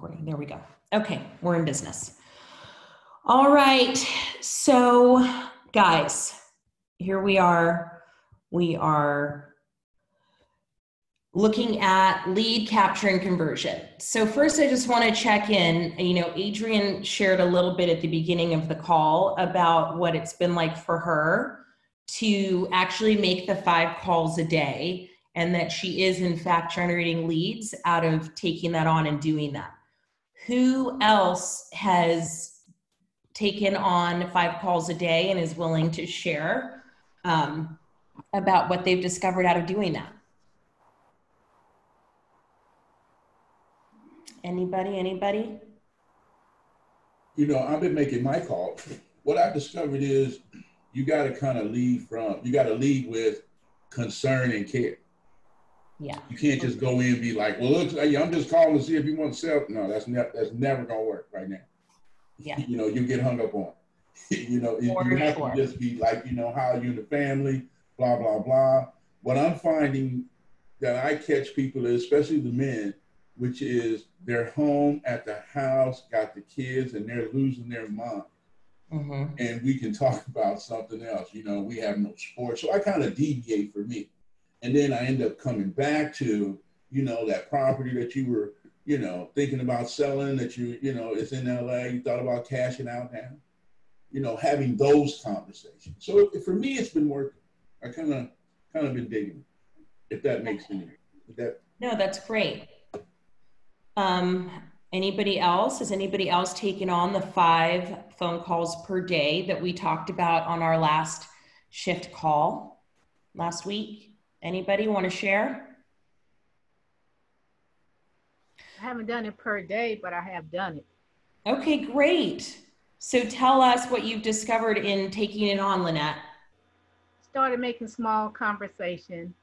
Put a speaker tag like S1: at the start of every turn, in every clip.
S1: There we go. Okay, we're in business. All right, so guys, here we are. We are looking at lead capture and conversion. So first, I just want to check in. Adrienne shared a little bit at the beginning of the call about what it's been like for her to actually make the 5 calls a day, and that she is in fact generating leads out of taking that on and doing that. Who else has taken on 5 calls a day and is willing to share about what they've discovered out of doing that? Anybody?
S2: I've been making my call. What I've discovered is you got to kind of lead with concern and care.
S1: Yeah.
S2: You can't just go in and be like, well, look, I'm just calling to see if you want to sell. No, that's never going to work right now.
S1: Yeah.
S2: You get hung up on. You have to just be like, how are you in the family, blah, blah, blah. What I'm finding that I catch people, especially the men, which is they're home at the house, got the kids, and they're losing their mind.
S1: Mm-hmm.
S2: And we can talk about something else. We have no sports. So I kind of deviate for me. And then I end up coming back to, that property that you were, thinking about selling, that it's in LA, you thought about cashing out now, having those conversations. So for me, it's been working. I kind of been digging it, if that makes any sense.
S1: No, that's great. Anybody else? Has anybody else taken on the 5 phone calls per day that we talked about on our last shift call last week? Anybody want to share?
S3: I haven't done it per day, but I have done it.
S1: Okay, great. So tell us what you've discovered in taking it on, Lynette.
S3: Started making small conversation,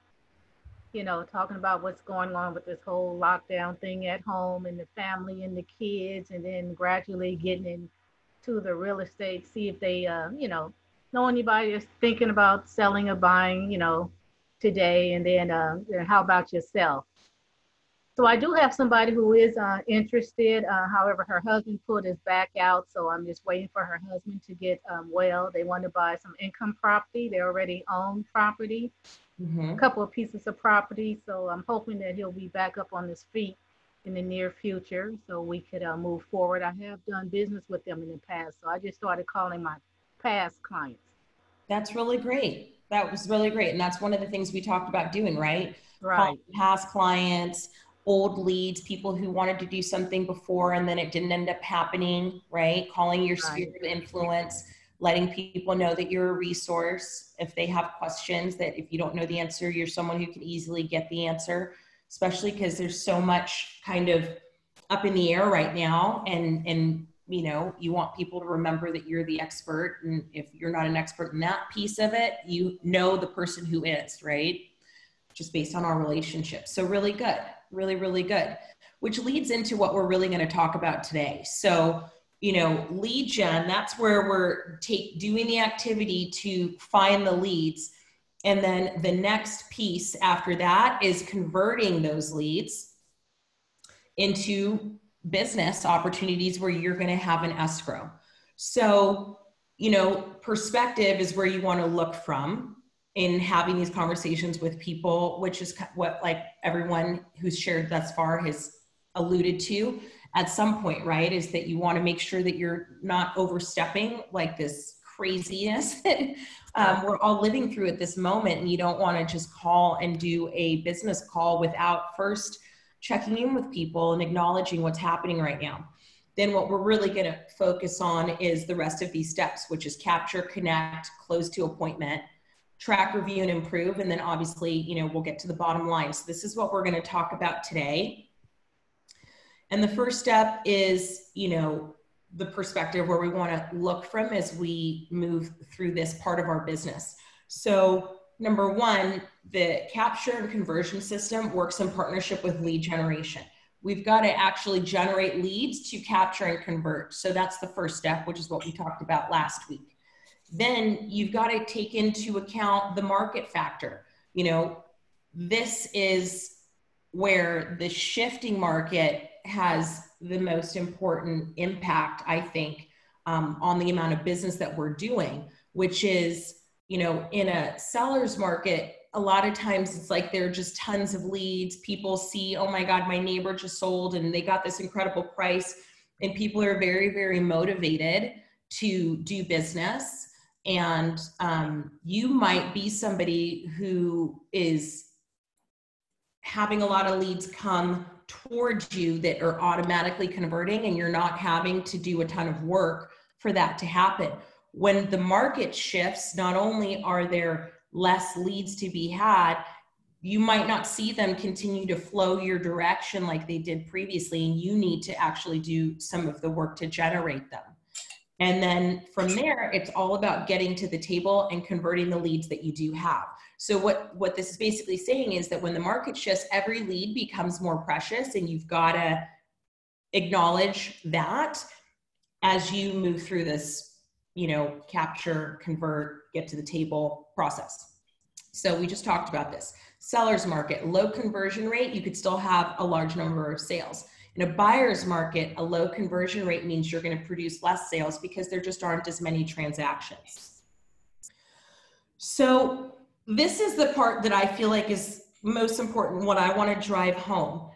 S3: talking about what's going on with this whole lockdown thing at home and the family and the kids, and then gradually getting into the real estate, see if they, know anybody that's thinking about selling or buying, today, and then how about yourself? So I do have somebody who is interested. However, her husband pulled his back out, so I'm just waiting for her husband to get well. They want to buy some income property. They already own property, a couple of pieces of property. So I'm hoping that he'll be back up on his feet in the near future so we could move forward. I have done business with them in the past, so I just started calling my past clients.
S1: That's really great. That was really great. And that's one of the things we talked about doing, right?
S3: Right.
S1: Calling past clients, old leads, people who wanted to do something before and then it didn't end up happening, right? Calling your sphere of influence, letting people know that you're a resource. If they have questions, that if you don't know the answer, you're someone who can easily get the answer, especially because there's so much kind of up in the air right now. And you want people to remember that you're the expert. And if you're not an expert in that piece of it, you know the person who is, right? Just based on our relationship. So really good, really, really good, which leads into what we're really going to talk about today. So, lead gen, that's where we're doing the activity to find the leads. And then the next piece after that is converting those leads into business opportunities where you're going to have an escrow. So, perspective is where you want to look from in having these conversations with people, which is what like everyone who's shared thus far has alluded to at some point, right? Is that you want to make sure that you're not overstepping like this craziness that we're all living through at this moment. And you don't want to just call and do a business call without first checking in with people and acknowledging what's happening right now. Then what we're really going to focus on is the rest of these steps, which is capture, connect, close to appointment, track, review, and improve. And then obviously, we'll get to the bottom line. So this is what we're going to talk about today. And the first step is, the perspective where we want to look from as we move through this part of our business. So number one, the capture and conversion system works in partnership with lead generation. We've got to actually generate leads to capture and convert. So that's the first step, which is what we talked about last week. Then you've got to take into account the market factor. This is where the shifting market has the most important impact, I think, on the amount of business that we're doing, which is, you know, in a seller's market, a lot of times it's like there are just tons of leads. People see, oh my God, my neighbor just sold and they got this incredible price. And people are very, very motivated to do business. And you might be somebody who is having a lot of leads come towards you that are automatically converting, and you're not having to do a ton of work for that to happen. When the market shifts, not only are there less leads to be had, you might not see them continue to flow your direction like they did previously, and you need to actually do some of the work to generate them. And then from there, it's all about getting to the table and converting the leads that you do have. So what this is basically saying is that when the market shifts, every lead becomes more precious, and you've got to acknowledge that as you move through this, you know, capture, convert, get to the table process. So we just talked about this. Seller's market, low conversion rate, you could still have a large number of sales. In a buyer's market, a low conversion rate means you're going to produce less sales because there just aren't as many transactions. So this is the part that I feel like is most important, what I want to drive home.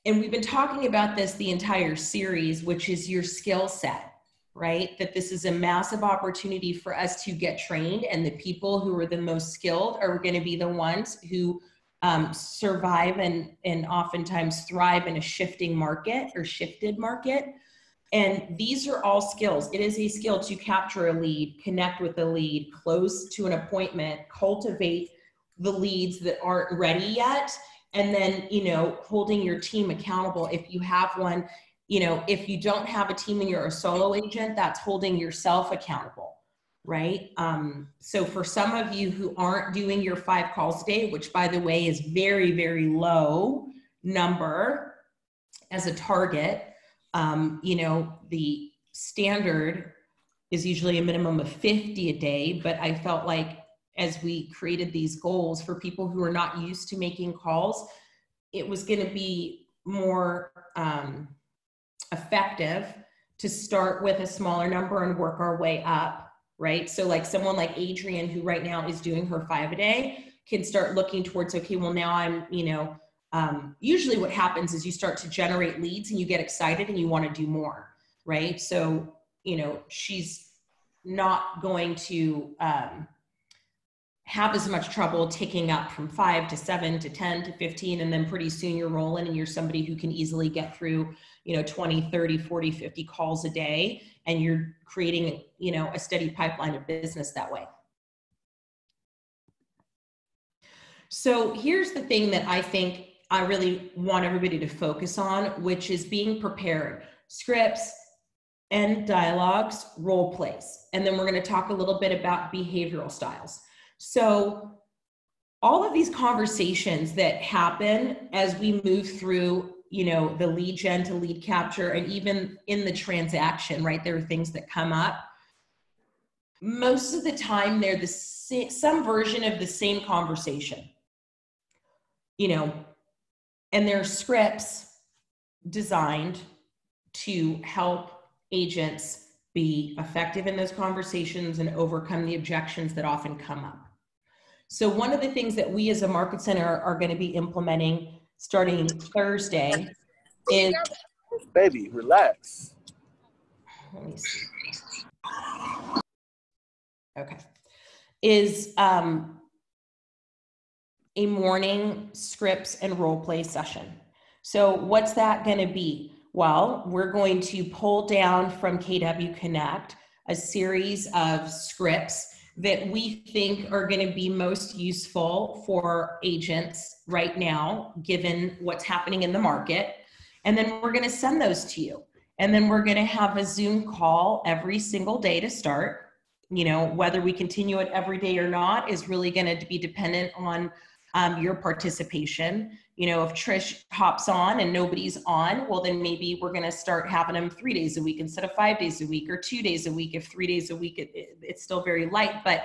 S1: And we've been talking about this the entire series, which is your skill set, right? That this is a massive opportunity for us to get trained, and the people who are the most skilled are going to be the ones who survive and oftentimes thrive in a shifting market or shifted market. And these are all skills. It is a skill to capture a lead, connect with a lead, close to an appointment, cultivate the leads that aren't ready yet, and then, you know, holding your team accountable if you have one. You know, if you don't have a team and you're a solo agent, that's holding yourself accountable, right? So for some of you who aren't doing your 5 calls a day, which by the way is very, very low number as a target, you know, the standard is usually a minimum of 50 a day, but I felt like as we created these goals for people who are not used to making calls, it was going to be more effective to start with a smaller number and work our way up, right? So like someone like Adrienne, who right now is doing her 5 a day, can start looking towards, okay, well now I'm, you know, usually what happens is you start to generate leads and you get excited and you want to do more, right? So, you know, she's not going to have as much trouble ticking up from 5 to 7 to 10 to 15. And then pretty soon you're rolling and you're somebody who can easily get through, you know, 20, 30, 40, 50 calls a day. And you're creating, you know, a steady pipeline of business that way. So here's the thing that I think I really want everybody to focus on, which is being prepared. Scripts and dialogues, role plays. And then we're going to talk a little bit about behavioral styles. So all of these conversations that happen as we move through, you know, the lead gen to lead capture, and even in the transaction, right? There are things that come up. Most of the time, they're some version of the same conversation, you know, and there are scripts designed to help agents be effective in those conversations and overcome the objections that often come up. So one of the things that we as a market center are going to be implementing starting Thursday is...
S4: Baby, relax.
S1: Let me see. Okay. Is a morning scripts and role play session. So what's that going to be? Well, we're going to pull down from KW Connect a series of scripts that we think are going to be most useful for agents right now, given what's happening in the market. And then we're going to send those to you. And then we're going to have a Zoom call every single day to start. You know, whether we continue it every day or not is really going to be dependent on your participation. You know, if Trish hops on and nobody's on, well, then maybe we're going to start having them 3 days a week instead of 5 days a week, or 2 days a week. If 3 days a week, it's still very light. But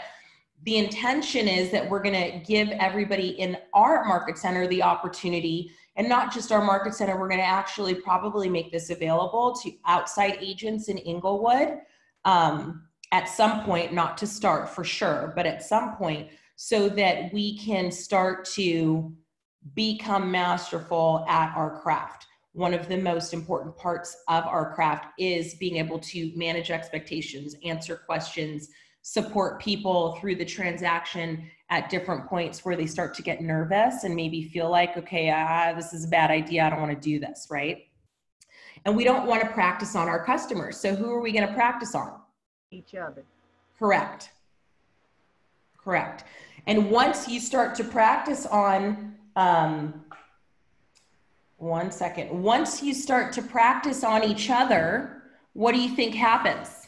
S1: the intention is that we're going to give everybody in our market center the opportunity And not just our market center, we're going to actually probably make this available to outside agents in Inglewood at some point, not to start for sure, but at some point, so that we can start to become masterful at our craft. One of the most important parts of our craft is being able to manage expectations, answer questions, support people through the transaction at different points where they start to get nervous and maybe feel like, okay, this is a bad idea. I don't want to do this, right? And we don't want to practice on our customers. So who are we going to practice on?
S3: Each other.
S1: Correct. Correct. And once you start to practice on, one second. Once you start to practice on each other, what do you think happens?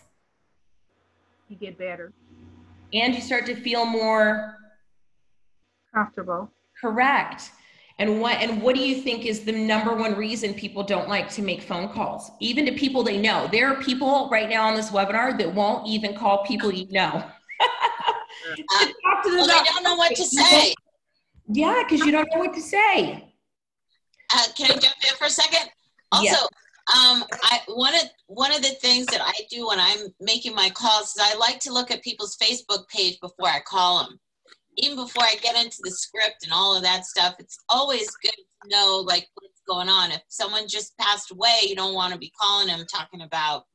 S3: You get better.
S1: And you start to feel more
S3: comfortable.
S1: Correct. And what do you think is the number one reason people don't like to make phone calls, even to people they know? There are people right now on this webinar that won't even call people you know.
S5: Well, they don't know what to say.
S1: Yeah, because you don't know what to say.
S5: Can I jump in for a second? Also, one of the things that I do when I'm making my calls is I like to look at people's Facebook page before I call them. Even before I get into the script and all of that stuff, it's always good to know like what's going on. If someone just passed away, you don't want to be calling them talking about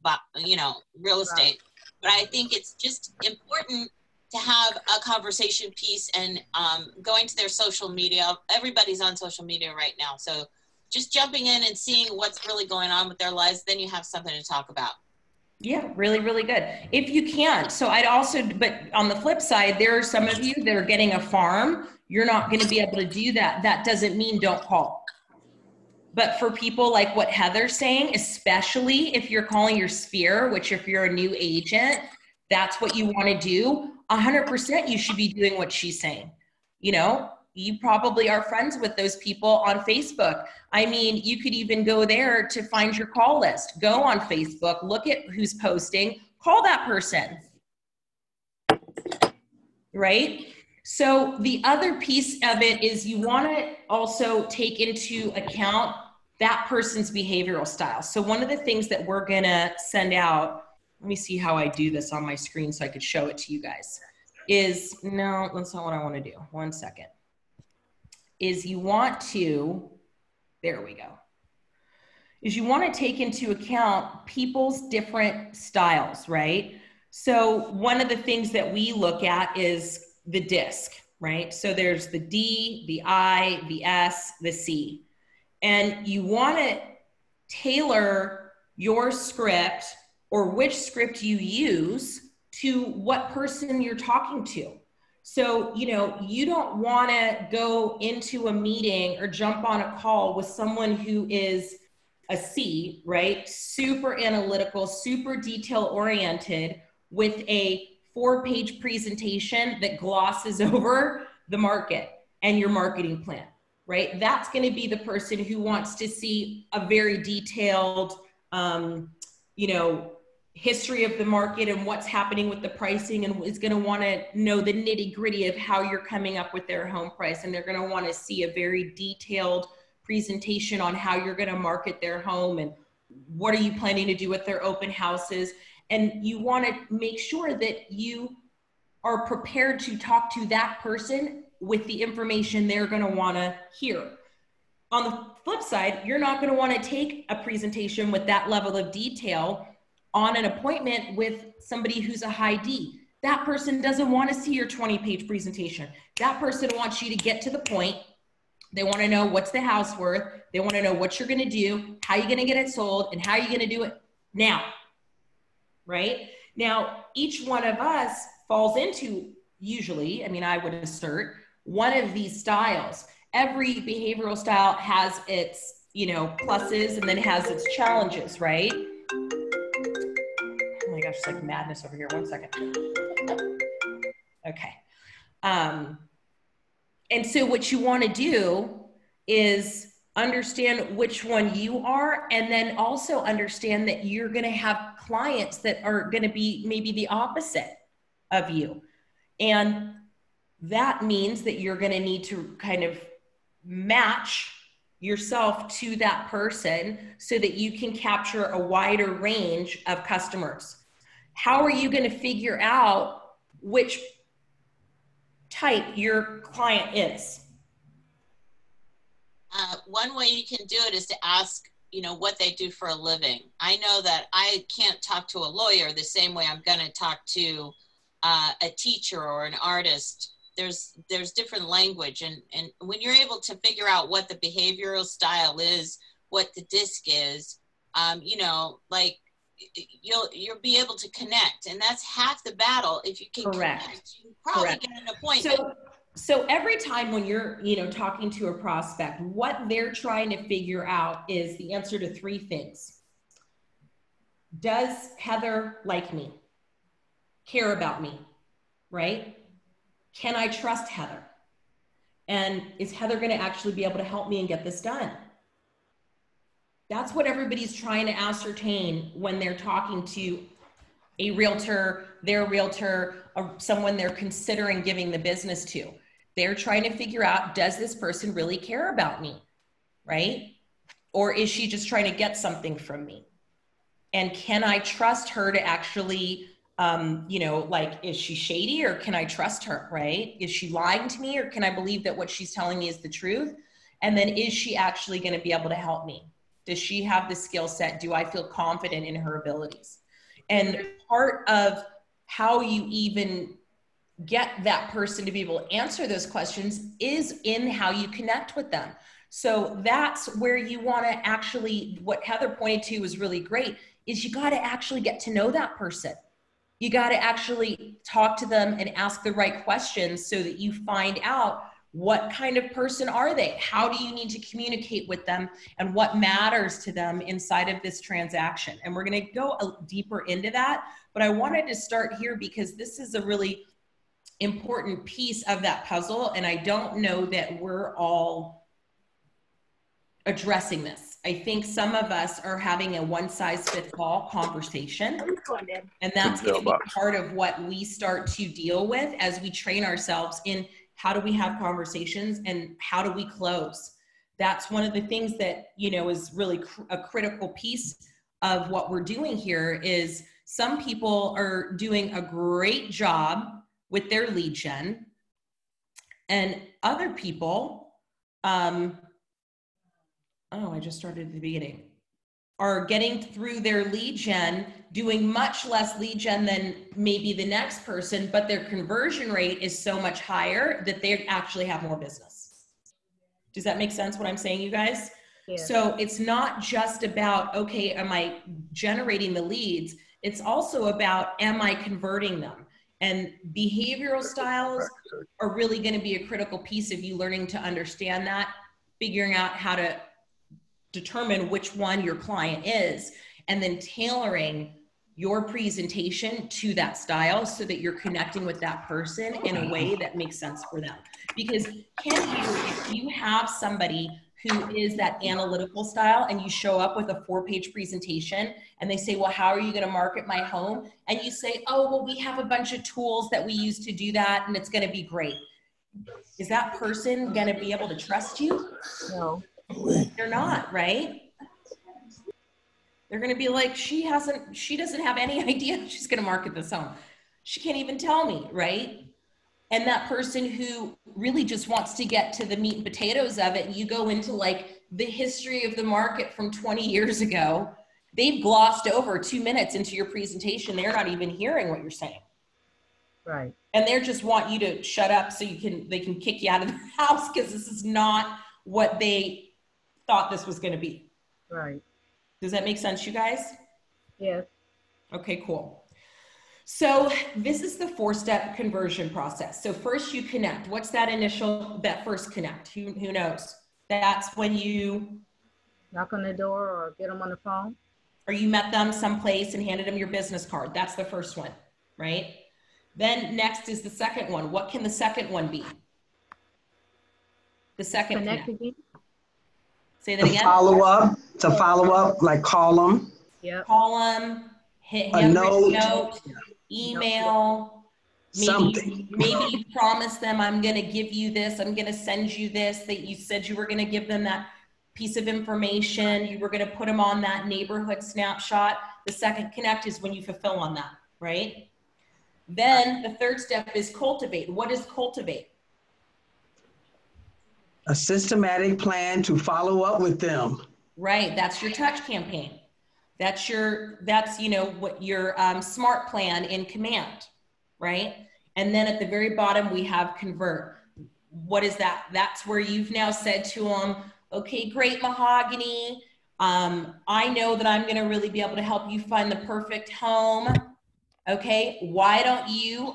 S5: real estate. But I think it's just important to have a conversation piece and going to their social media. Everybody's on social media right now. So just jumping in and seeing what's really going on with their lives, then you have something to talk about.
S1: Yeah, really, really good. If you can. So I'd also, but on the flip side, there are some of you that are getting a farm. You're not going to be able to do that. That doesn't mean don't call. But for people like what Heather's saying, especially if you're calling your sphere, which if you're a new agent, that's what you want to do. 100% you should be doing what she's saying. You know, you probably are friends with those people on Facebook. I mean, you could even go there to find your call list. Go on Facebook, look at who's posting, call that person, right? So the other piece of it is you want to also take into account that person's behavioral style. So one of the things that we're going to send out, let me see how I do this on my screen so I could show it to you guys, is, no, that's not what I want to do. One second. Is you want to, there we go, is you want to take into account people's different styles, right? So one of the things that we look at is the disc, right? So there's the D, the I, the S, the C. And you want to tailor your script or which script you use to what person you're talking to. So, you know, you don't want to go into a meeting or jump on a call with someone who is a C, right? Super analytical, super detail oriented with a 4-page presentation that glosses over the market and your marketing plan, right? That's going to be the person who wants to see a very detailed, history of the market and what's happening with the pricing, and is going to want to know the nitty gritty of how you're coming up with their home price. And they're going to want to see a very detailed presentation on how you're going to market their home and what are you planning to do with their open houses. And you want to make sure that you are prepared to talk to that person with the information they're going to want to hear. On the flip side, you're not going to want to take a presentation with that level of detail on an appointment with somebody who's a high D. That person doesn't want to see your 20-page presentation. That person wants you to get to the point. They want to know what's the house worth. They want to know what you're going to do, how you're going to get it sold, and how you're going to do it now, right? Now, each one of us falls into, usually, I mean, I would assert, one of these styles. Every behavioral style has its, pluses and then has its challenges, right? Oh my gosh, it's like madness over here. One second. Okay. And so what you want to do is understand which one you are, and then also understand that you're going to have clients that are going to be maybe the opposite of you. And that means that you're going to need to kind of match yourself to that person so that you can capture a wider range of customers. How are you going to figure out which type your client is?
S5: One way you can do it is to ask, you know, what they do for a living. I know that I can't talk to a lawyer the same way I'm going to talk to a teacher or an artist. There's different language, and when you're able to figure out what the behavioral style is, what the disc is, you know, like you'll be able to connect, and that's half the battle. If you can connect, you can probably get an appointment.
S1: So every time when you're, you know, talking to a prospect, what they're trying to figure out is the answer to three things. Does Heather like me? Care about me? Right? Can I trust Heather? And is Heather going to actually be able to help me and get this done? That's what everybody's trying to ascertain when they're talking to a realtor, their realtor, or someone they're considering giving the business to. They're trying to figure out, does this person really care about me, right? Or is she just trying to get something from me? And can I trust her to actually, you know, like, is she shady or can I trust her, right? Is she lying to me or can I believe that what she's telling me is the truth? And then is she actually going to be able to help me? Does she have the skill set? Do I feel confident in her abilities? And part of how you even get that person to be able to answer those questions is in how you connect with them. So that's where you want to actually, what Heather pointed to was really great, is you got to actually get to know that person. You got to actually talk to them and ask the right questions so that you find out what kind of person are they? How do you need to communicate with them and what matters to them inside of this transaction? And we're going to go deeper into that, but I wanted to start here because this is a really important piece of that puzzle. And I don't know that we're all addressing this. I think some of us are having a one-size-fits-all conversation, and that's going to be part of what we start to deal with as we train ourselves in how do we have conversations and how do we close. That's one of the things that, you know, is really a critical piece of what we're doing here. Is some people are doing a great job with their lead gen, and other people, I just started at the beginning, are getting through their lead gen, doing much less lead gen than maybe the next person, but their conversion rate is so much higher that they actually have more business. Does that make sense what I'm saying, you guys? Yeah. So it's not just about, okay, am I generating the leads? It's also about, am I converting them? And behavioral styles are really going to be a critical piece of you learning to understand that, figuring out how to determine which one your client is, and then tailoring your presentation to that style so that you're connecting with that person in a way that makes sense for them. Because if you have somebody who is that analytical style and you show up with a 4-page presentation and they say, well, how are you going to market my home? And you say, oh, well, we have a bunch of tools that we use to do that and it's going to be great. Is that person going to be able to trust you?
S3: No.
S1: They're not, right? They're going to be like, she doesn't have any idea she's going to market this home. She can't even tell me, right? And that person who really just wants to get to the meat and potatoes of it, and you go into like the history of the market from 20 years ago, they've glossed over 2 minutes into your presentation. They're not even hearing what you're saying.
S3: Right.
S1: And they just want you to shut up so they can kick you out of their house because this is not what they thought this was going to be.
S3: Right.
S1: Does that make sense, you guys?
S3: Yes.
S1: Okay, cool. So this is the 4-step conversion process. So first you connect. What's that first connect? Who knows? That's when you
S3: knock on the door or get them on the phone.
S1: Or you met them someplace and handed them your business card. That's the first one, right? Then next is the second one. What can the second one be? The second connect. Say that again.
S6: To follow up, like call them.
S1: Yeah. Call them, hit a note, email, maybe you promise them, I'm going to give you this, I'm going to send you this, that you said you were going to give them that. piece of information. You were going to put them on that neighborhood snapshot. The second connect is when you fulfill on that, right? Then the third step is cultivate. What is cultivate?
S6: A systematic plan to follow up with them.
S1: Right, that's your touch campaign. That's you know, what your smart plan in command, right? And then at the very bottom, we have convert. What is that? That's where you've now said to them, okay, great, Mahogany. I know that I'm going to really be able to help you find the perfect home. Okay, why don't you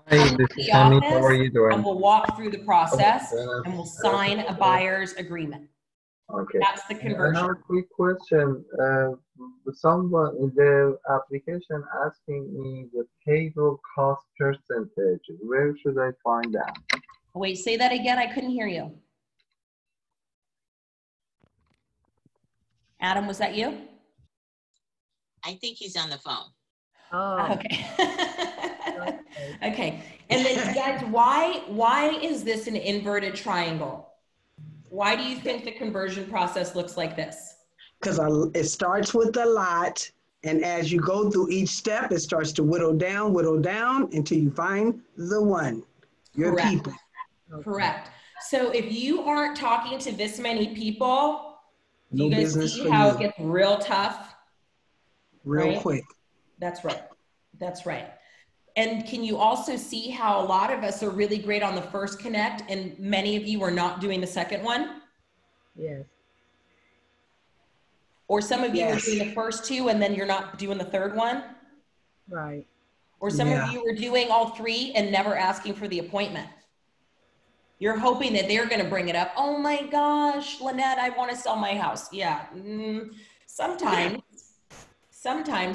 S1: come to the office, how are you doing? And we'll walk through the process and we'll sign a buyer's agreement.
S7: Okay.
S1: That's the conversion.
S7: I have a quick question. Someone in the application asking me the payroll cost percentage. Where should I find that?
S1: Wait, say that again. I couldn't hear you. Adam, was that you?
S5: I think he's on the phone.
S3: Oh.
S1: Okay. Okay. And then guys, why is this an inverted triangle? Why do you think the conversion process looks like this?
S6: Because it starts with a lot, and as you go through each step, it starts to whittle down until you find the one, your
S1: Correct.
S6: people.
S1: Correct. So if you aren't talking to this many people,
S6: No
S1: you guys
S6: business
S1: see
S6: for
S1: how
S6: you.
S1: it gets real tough?
S6: Real
S1: Right?
S6: quick.
S1: That's right. That's right. And can you also see how a lot of us are really great on the first connect and many of you are not doing the second one?
S3: Yes.
S1: Or some of you are
S6: Yes.
S1: doing the first two and then you're not doing the third one?
S3: Right.
S1: Or some
S6: Yeah.
S1: of you are doing all three and never asking for the appointment. You're hoping that they're going to bring it up. Oh my gosh, Lynette, I want to sell my house. Yeah, sometimes,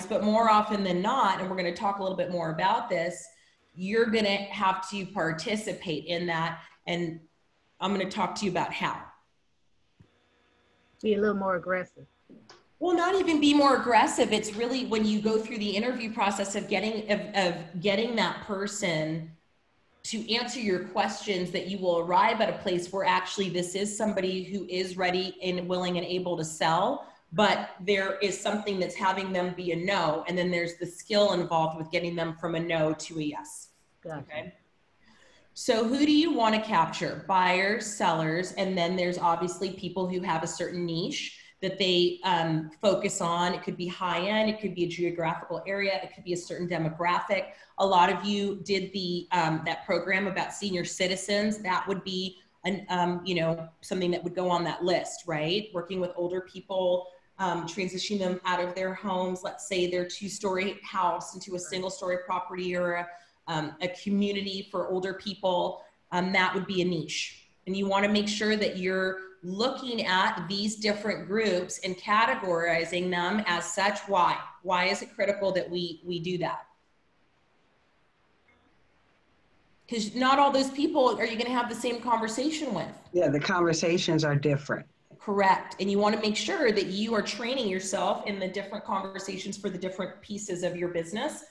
S1: but more often than not, and we're going to talk a little bit more about this, you're going to have to participate in that. And I'm going to talk to you about how.
S3: Be a little more aggressive.
S1: Well, not even be more aggressive. It's really when you go through the interview process of getting that person to answer your questions, that you will arrive at a place where actually this is somebody who is ready and willing and able to sell, but there is something that's having them be a no. And then there's the skill involved with getting them from a no to a yes.
S3: Gotcha.
S1: Okay. So who do you want to capture? Buyers, sellers, and then there's obviously people who have a certain niche that they focus on. It could be high end, it could be a geographical area, it could be a certain demographic. A lot of you did that program about senior citizens. That would be something that would go on that list, right? Working with older people, transitioning them out of their homes. Let's say their 2-story house into a single-story property or a community for older people. That would be a niche. And you want to make sure that you're looking at these different groups and categorizing them as such. Why? Why is it critical that we do that? Because not all those people are you going to have the same conversation with.
S6: Yeah, the conversations are different.
S1: Correct. And you want to make sure that you are training yourself in the different conversations for the different pieces of your business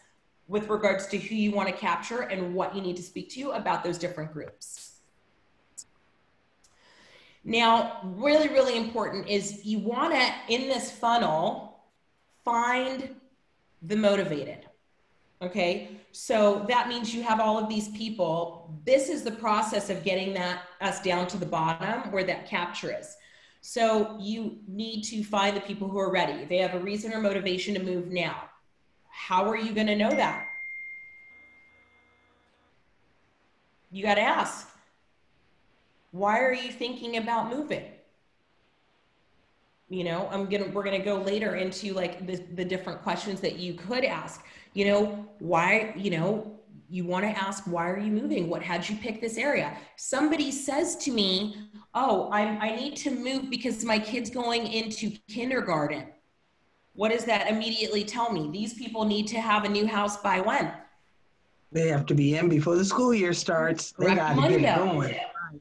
S1: with regards to who you want to capture and what you need to speak to about those different groups. Now, really, really important is you want to, in this funnel, find the motivated. Okay, so that means you have all of these people. This is the process of getting us down to the bottom where that capture is. So you need to find the people who are ready. They have a reason or motivation to move now. How are you going to know that? You got to ask. Why are you thinking about moving? You know, we're gonna go later into like the different questions that you could ask. You know, why, you want to ask, why are you moving? What had you pick this area? Somebody says to me, oh, I need to move because my kid's going into kindergarten. What does that immediately tell me? These people need to have a new house by when?
S6: They have to be in before the school year starts. They got to get it going.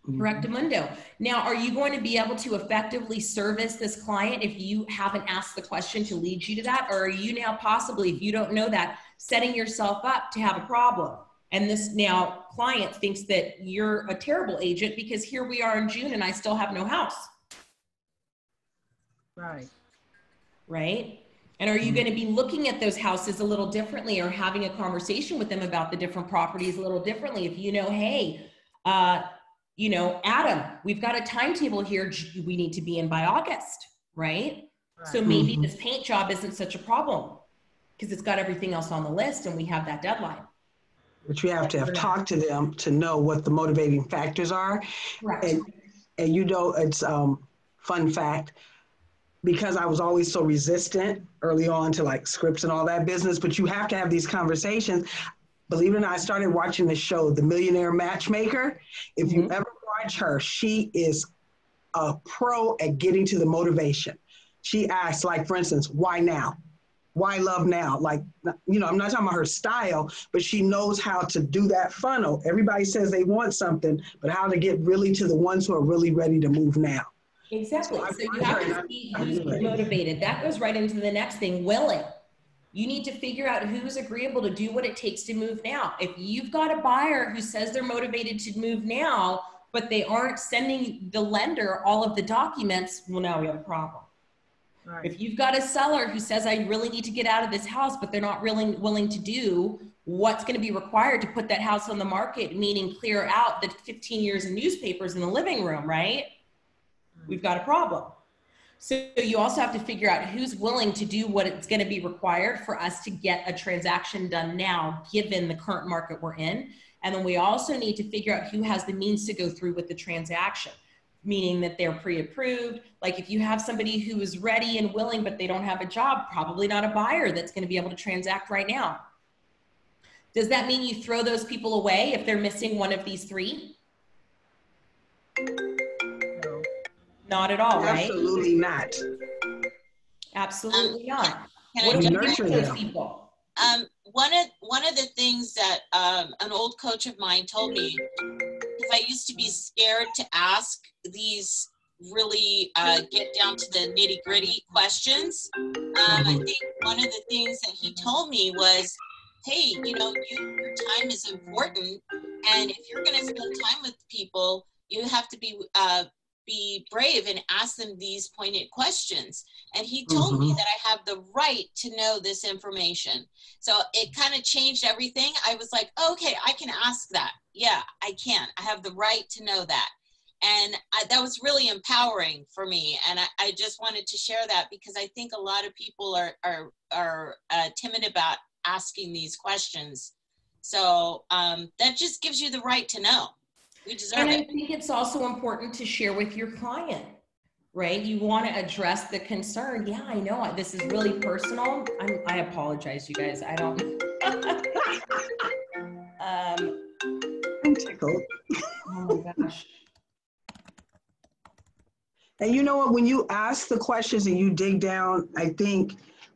S1: Correctamundo. Now, are you going to be able to effectively service this client if you haven't asked the question to lead you to that? Or are you now possibly, if you don't know that, setting yourself up to have a problem? And this now client thinks that you're a terrible agent because here we are in June and I still have no house.
S3: Right.
S1: Right? And are you going to be looking at those houses a little differently or having a conversation with them about the different properties a little differently? If you know, hey, Adam, we've got a timetable here. We need to be in by August, right? So maybe this paint job isn't such a problem because it's got everything else on the list and we have that deadline.
S6: But you have to have talked to them to know what the motivating factors are.
S1: Correct.
S6: And you know, it's fun fact, because I was always so resistant early on to like scripts and all that business, but you have to have these conversations. Believe it or not, I started watching the show, The Millionaire Matchmaker. If you ever watch her, she is a pro at getting to the motivation. She asks, like, for instance, why now? Why love now? Like, you know, I'm not talking about her style, but she knows how to do that funnel. Everybody says they want something, but how to get really to the ones who are really ready to move now.
S1: Exactly. So you have to see who's motivated. That goes right into the next thing, willing. You need to figure out who's agreeable to do what it takes to move now. If you've got a buyer who says they're motivated to move now, but they aren't sending the lender all of the documents, well, now we have a problem. Right. If you've got a seller who says, I really need to get out of this house, but they're not really willing to do what's going to be required to put that house on the market, meaning clear out the 15 years in newspapers in the living room, right? We've got a problem. So you also have to figure out who's willing to do what it's going to be required for us to get a transaction done now, given the current market we're in. And then we also need to figure out who has the means to go through with the transaction, meaning that they're pre-approved. Like if you have somebody who is ready and willing, but they don't have a job, probably not a buyer that's going to be able to transact right now. Does that mean you throw those people away if they're missing one of these three? Not at all, right?
S6: Absolutely not.
S1: Absolutely not.
S5: Can
S1: What
S5: I
S1: do we do with those
S6: them?
S1: people?
S5: One of the things that an old coach of mine told me, because I used to be scared to ask these really get down to the nitty gritty questions. I think one of the things that he told me was, hey, you know, your time is important, and if you're going to spend time with people, you have to be brave and ask them these pointed questions. And he told me that I have the right to know this information. So it kind of changed everything. I was like, okay, I can ask that. Yeah, I can. I have the right to know that. And that was really empowering for me. And I just wanted to share that because I think a lot of people are timid about asking these questions. So that just gives you the right to know. We deserve
S1: and
S5: it.
S1: I think it's also important to share with your client, right? You want to address the concern. Yeah, I know this is really personal. I apologize, you guys. I don't.
S6: I'm tickled.
S1: Oh my gosh.
S6: And you know what, when you ask the questions and you dig down, I think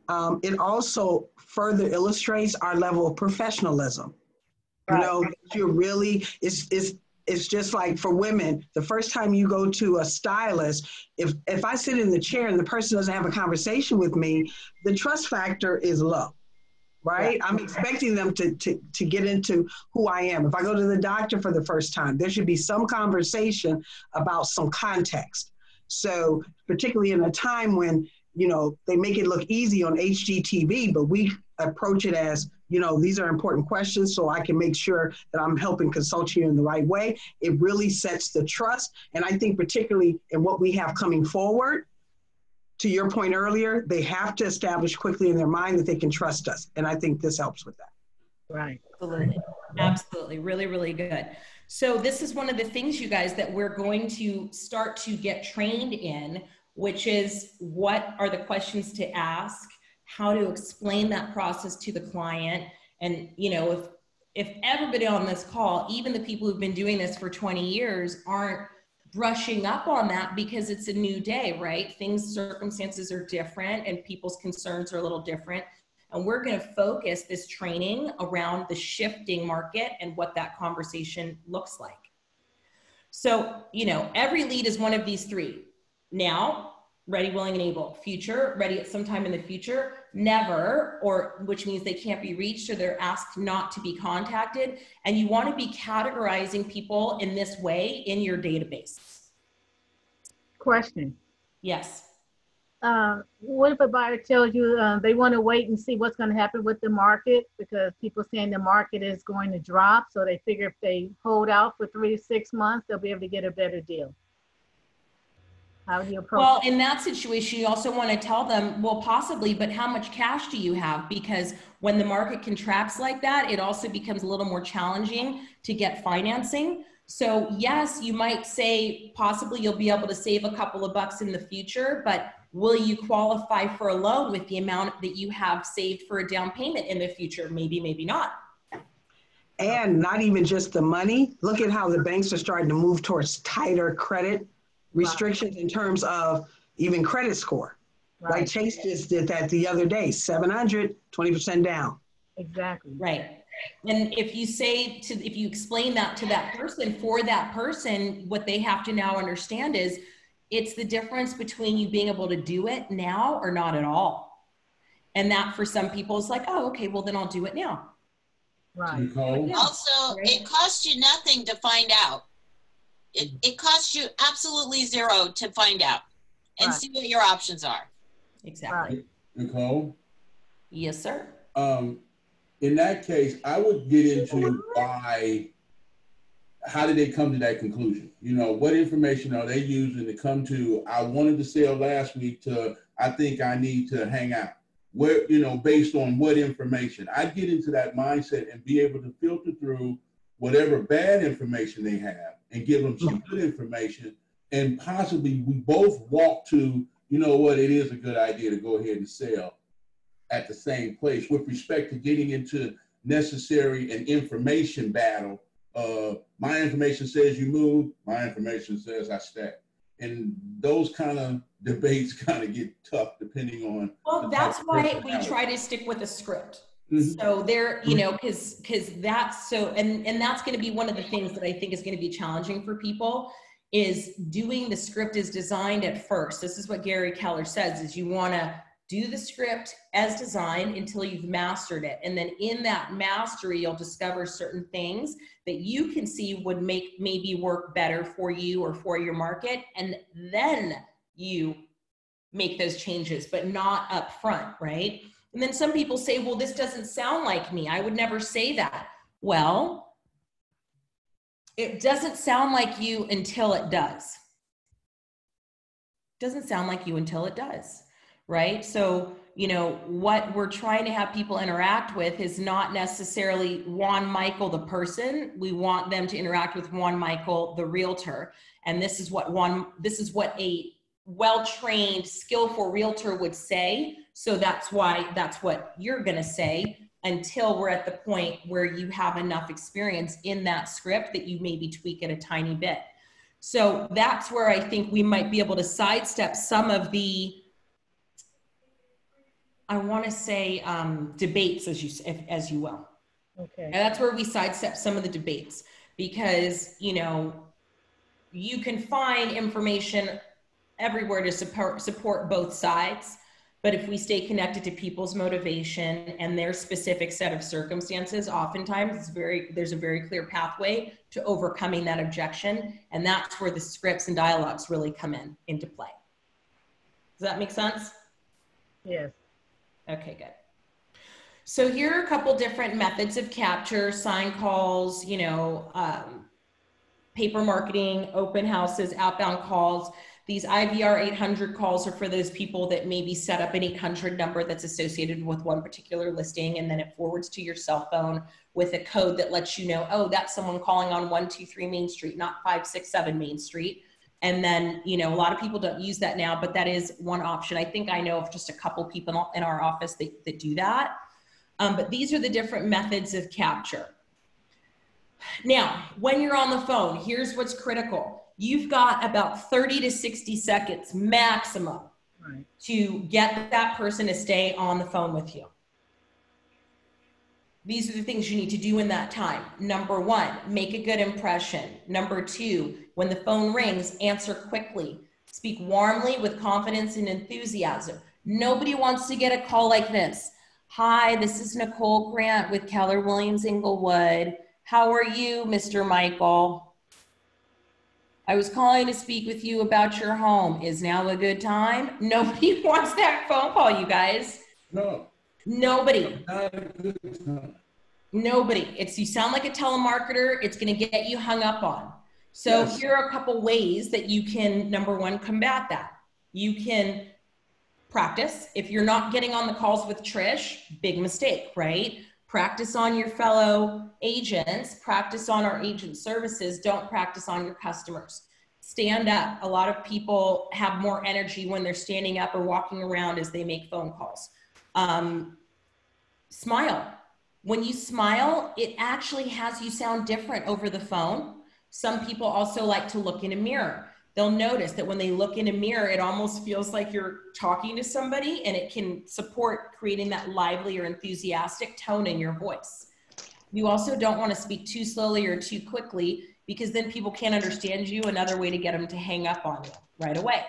S6: it also further illustrates our level of professionalism. Right. You know, you're really, it's just like for women, the first time you go to a stylist, if I sit in the chair and the person doesn't have a conversation with me, the trust factor is low, right? I'm expecting them to get into who I am. If I go to the doctor for the first time, there should be some conversation about some context. So particularly in a time when, you know, they make it look easy on HGTV, but we approach it as, you know, these are important questions so I can make sure that I'm helping consult you in the right way. It really sets the trust. And I think particularly in what we have coming forward, to your point earlier, they have to establish quickly in their mind that they can trust us. And I think this helps with that.
S3: Right.
S1: Absolutely. Absolutely. Really, really good. So this is one of the things, you guys, that we're going to start to get trained in, which is what are the questions to ask, how to explain that process to the client. And, you know, if everybody on this call, even the people who've been doing this for 20 years aren't brushing up on that because it's a new day, right? Circumstances are different and people's concerns are a little different. And we're going to focus this training around the shifting market and what that conversation looks like. So, you know, every lead is one of these three. Now, ready, willing, and able. Future, ready at some time in the future. Never, or which means they can't be reached or they're asked not to be contacted. And you want to be categorizing people in this way in your database.
S3: Question.
S1: Yes.
S3: What if a buyer tells you they want to wait and see what's going to happen with the market because people saying the market is going to drop, so they figure if they hold out for 3 to 6 months, they'll be able to get a better deal. How do you approach?
S1: Well, in that situation, you also want to tell them, well, possibly, but how much cash do you have? Because when the market contracts like that, it also becomes a little more challenging to get financing. So yes, you might say possibly you'll be able to save a couple of bucks in the future, but will you qualify for a loan with the amount that you have saved for a down payment in the future? Maybe, maybe not.
S6: And not even just the money. Look at how the banks are starting to move towards tighter credit restrictions in terms of even credit score.
S3: Right.
S6: Like Chase just did that the other day, 700, 20% down.
S3: Exactly.
S1: Right. And if you say if you explain that to that person, for that person, what they have to now understand is it's the difference between you being able to do it now or not at all. And that for some people is like, oh, okay, well then I'll do it now.
S3: Right.
S5: Also, it costs you nothing to find out. It costs you absolutely zero to find out and see what your options are.
S1: Exactly.
S3: Right.
S2: Nicole?
S1: Yes, sir.
S2: In that case, I would get into how did they come to that conclusion? You know, what information are they using to come to, I wanted to sell last week to, I think I need to hang out. Where, you know, based on what information? I'd get into that mindset and be able to filter through whatever bad information they have and give them some good information. And possibly we both walk to, you know what, it is a good idea to go ahead and sell at the same place. With respect to getting into necessary and information battle, my information says you move, my information says I stay. And those kind of debates kind of get tough depending on.
S1: Well, that's why we try to stick with a script. So there, you know, because that's so, and that's going to be one of the things that I think is going to be challenging for people is doing the script is designed at first. This is what Gary Keller says, is you want to do the script as designed until you've mastered it. And then in that mastery, you'll discover certain things that you can see would make maybe work better for you or for your market. And then you make those changes, but not up front, right? And then some people say, well, this doesn't sound like me. I would never say that. Well, it doesn't sound like you until it does. It doesn't sound like you until it does. Right? So, you know, what we're trying to have people interact with is not necessarily Juan Michael, the person. We want them to interact with Juan Michael, the realtor. And this is what a well-trained, skillful realtor would say. So that's what you're going to say until we're at the point where you have enough experience in that script that you maybe tweak it a tiny bit. So that's where I think we might be able to sidestep some of the, I want to say debates, as you will.
S3: Okay.
S1: And that's where we sidestep some of the debates because, you know, you can find information everywhere to support both sides. But if we stay connected to people's motivation and their specific set of circumstances, oftentimes there's a very clear pathway to overcoming that objection. And that's where the scripts and dialogues really come into play. Does that make sense?
S3: Yes.
S1: Okay, good. So here are a couple different methods of capture: sign calls, you know, paper marketing, open houses, outbound calls. These IVR 800 calls are for those people that maybe set up an 800 number that's associated with one particular listing, and then it forwards to your cell phone with a code that lets you know, oh, that's someone calling on 123 Main Street, not 567 Main Street. And then, you know, a lot of people don't use that now, but that is one option. I think I know of just a couple people in our office that do that. But these are the different methods of capture. Now, when you're on the phone, here's what's critical. You've got about 30 to 60 seconds maximum to get that person to stay on the phone with you. These are the things you need to do in that time. Number one, make a good impression. Number two, when the phone rings, answer quickly. Speak warmly with confidence and enthusiasm. Nobody wants to get a call like this. Hi, this is Nicole Grant with Keller Williams Inglewood. How are you, Mr. Michael? I was calling to speak with you about your home. Is now a good time? Nobody wants that phone call, you guys.
S2: No.
S1: Nobody.
S2: Not a good time.
S1: Nobody. You sound like a telemarketer. It's going to get you hung up on. So
S2: Yes.
S1: here are a couple ways that you can, number one, combat that. You can practice. If you're not getting on the calls with Trish, big mistake, right? Practice on your fellow agents, practice on our agent services, don't practice on your customers. Stand up. A lot of people have more energy when they're standing up or walking around as they make phone calls. Smile. When you smile, it actually has you sound different over the phone. Some people also like to look in a mirror. They'll notice that when they look in a mirror, it almost feels like you're talking to somebody, and it can support creating that lively or enthusiastic tone in your voice. You also don't want to speak too slowly or too quickly, because then people can't understand you. Another way to get them to hang up on you right away.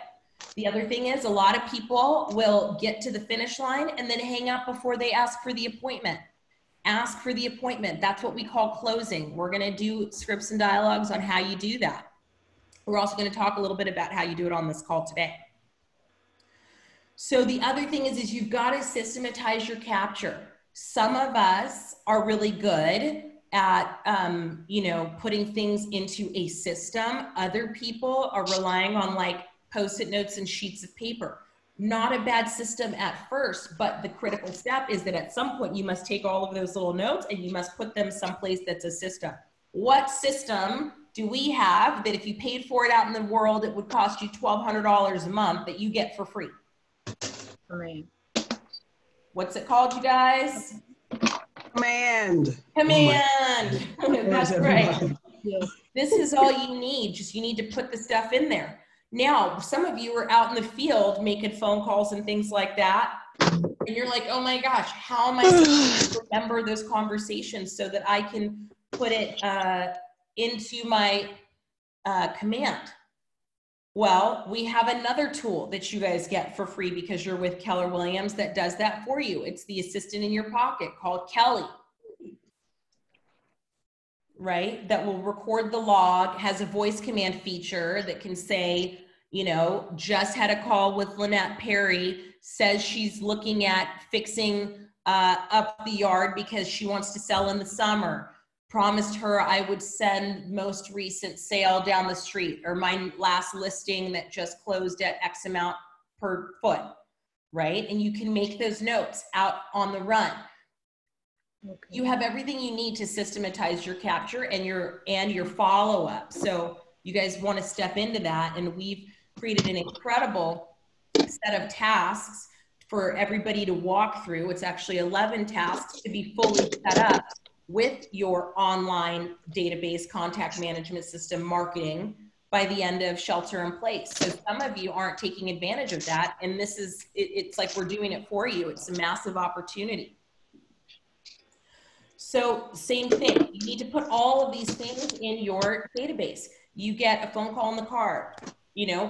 S1: The other thing is, a lot of people will get to the finish line and then hang up before they ask for the appointment. Ask for the appointment. That's what we call closing. We're going to do scripts and dialogues on how you do that. We're also going to talk a little bit about how you do it on this call today. So the other thing is you've got to systematize your capture. Some of us are really good at, putting things into a system. Other people are relying on like Post-it notes and sheets of paper. Not a bad system at first, but the critical step is that at some point you must take all of those little notes and you must put them someplace that's a system. What system do we have that if you paid for it out in the world, it would cost you $1,200 a month that you get for free?
S3: Command.
S1: What's it called, you guys?
S6: Command.
S1: Command. That's right.
S3: Yeah.
S1: This is all you need. Just you need to put the stuff in there. Now, some of you are out in the field making phone calls and things like that. And you're like, oh my gosh, how am I supposed to remember those conversations so that I can put it into my command? Well, we have another tool that you guys get for free because you're with Keller Williams that does that for you. It's the assistant in your pocket called Kelly, right? That will record the log, has a voice command feature that can say, just had a call with Lynette Perry, says she's looking at fixing up the yard because she wants to sell in the summer. Promised her I would send most recent sale down the street, or my last listing that just closed at X amount per foot, right? And you can make those notes out on the run. Okay. You have everything you need to systematize your capture and your follow-up. So you guys want to step into that, and we've created an incredible set of tasks for everybody to walk through. It's actually 11 tasks to be fully set up with your online database contact management system marketing by the end of shelter in place. So some of you aren't taking advantage of that, and it's like we're doing it for you. It's a massive opportunity. So same thing, you need to put all of these things in your database. You get a phone call in the car,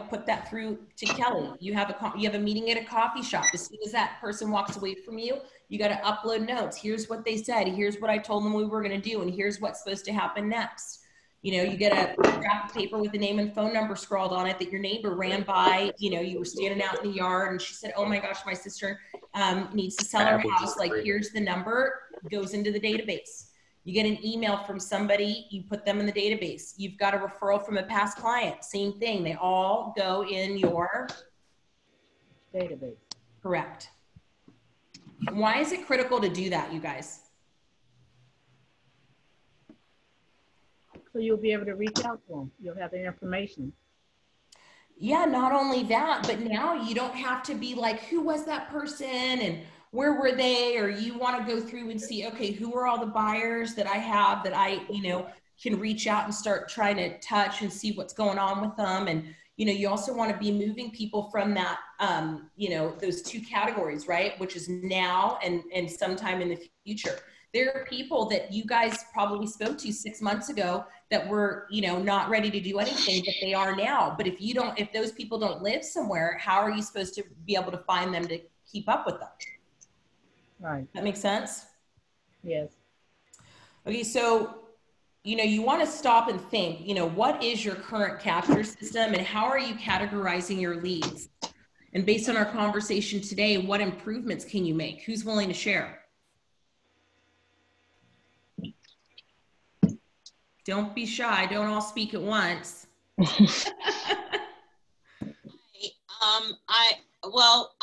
S1: put that through to Kelly. You have a meeting at a coffee shop. As soon as that person walks away from you, you got to upload notes. Here's what they said. Here's what I told them we were going to do. And here's what's supposed to happen next. You get a scrap of paper with a name and phone number scrawled on it that your neighbor ran by. You were standing out in the yard and she said, oh my gosh, my sister needs to sell her house. Like, here's the number, goes into the database. You get an email from somebody, you put them in the database. You've got a referral from a past client, same thing. They all go in your
S3: database.
S1: Correct. Why is it critical to do that, you guys?
S3: So you'll be able to reach out to them. You'll have the information.
S1: Yeah, not only that, but now you don't have to be like, who was that person and where were they? Or you want to go through and see, okay, who are all the buyers that I have that I, can reach out and start trying to touch and see what's going on with them. And, you also want to be moving people from that, those two categories, right? Which is now and sometime in the future. There are people that you guys probably spoke to 6 months ago that were, not ready to do anything, but they are now. But if those people don't live somewhere, how are you supposed to be able to find them to keep up with them?
S3: Right.
S1: That makes sense?
S3: Yes.
S1: Okay, so you know, you want to stop and think, you know, what is your current capture system and how are you categorizing your leads? And based on our conversation today, what improvements can you make? Who's willing to share? Don't be shy. Don't all speak at once.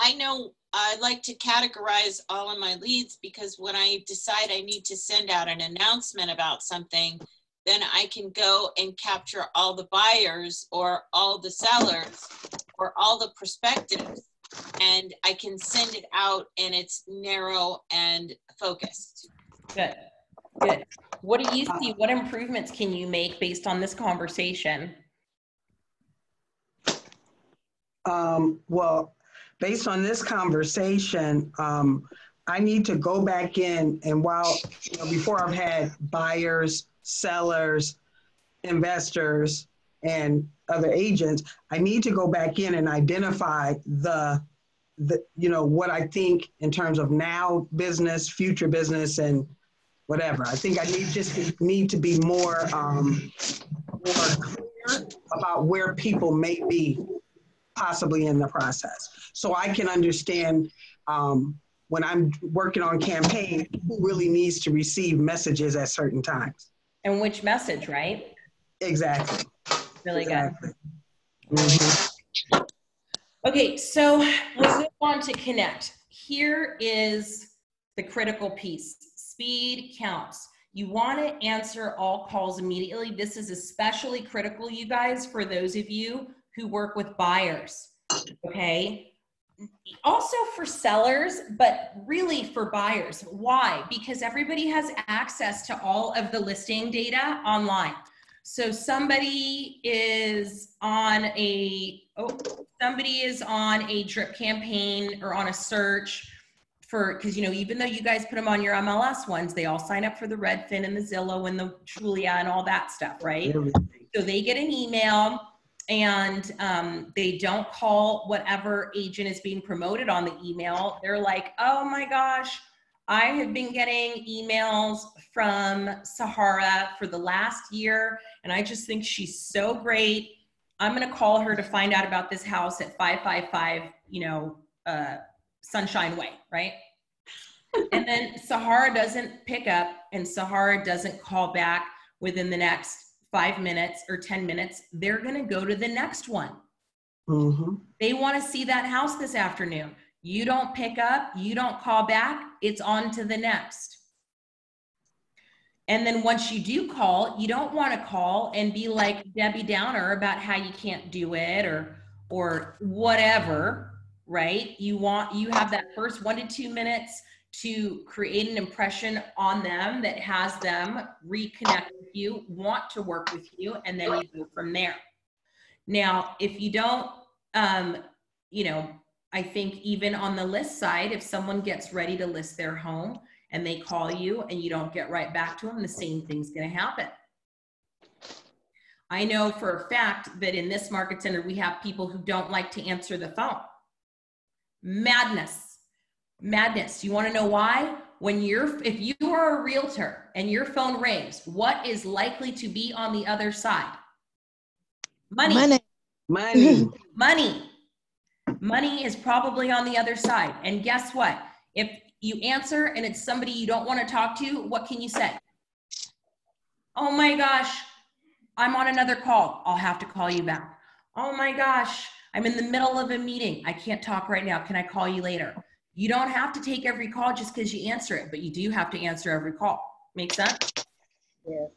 S5: I know I like to categorize all of my leads, because when I decide I need to send out an announcement about something, then I can go and capture all the buyers or all the sellers or all the prospectives, and I can send it out and it's narrow and focused.
S1: Good, good. What do you see? What improvements can you make based on this conversation?
S6: Well, based on this conversation, I need to go back in and before I've had buyers, sellers, investors, and other agents, I need to go back in and identify what I think in terms of now business, future business, and whatever. I think I need to be more clear about where people may be possibly in the process. So I can understand when I'm working on campaign, who really needs to receive messages at certain times.
S1: And which message, right?
S6: Exactly.
S1: Really
S6: exactly.
S1: Good. Mm-hmm. Okay, so let's move on to connect. Here is the critical piece. Speed counts. You want to answer all calls immediately. This is especially critical, you guys, for those of you who work with buyers, okay? Also for sellers, but really for buyers. Why? Because everybody has access to all of the listing data online. So somebody is on a drip campaign or on a search because, you know, even though you guys put them on your MLS ones, they all sign up for the Redfin and the Zillow and the Trulia and all that stuff, right? So they get an email and they don't call whatever agent is being promoted on the email. They're like, oh my gosh, I have been getting emails from Sahara for the last year, and I just think she's so great. I'm gonna call her to find out about this house at 555, Sunshine Way, right? And then Sahara doesn't pick up and Sahara doesn't call back within the next 5 minutes or 10 minutes. They're gonna go to the next one. Mm-hmm. They wanna see that house this afternoon. You don't pick up, you don't call back, it's on to the next. And then once you do call, you don't want to call and be like Debbie Downer about how you can't do it or whatever, right? You have that first 1 to 2 minutes to create an impression on them that has them reconnect with you, want to work with you, and then you go from there. Now, if you don't, I think even on the list side, if someone gets ready to list their home and they call you and you don't get right back to them, the same thing's going to happen. I know for a fact that in this market center, we have people who don't like to answer the phone. Madness. You want to know why? If you are a realtor and your phone rings, what is likely to be on the other side? Money. Money is probably on the other side. And guess what? If you answer and it's somebody you don't want to talk to, what can you say? Oh my gosh, I'm on another call. I'll have to call you back. Oh my gosh, I'm in the middle of a meeting. I can't talk right now. Can I call you later? You don't have to take every call just because you answer it, but you do have to answer every call. Make sense?
S3: Yes.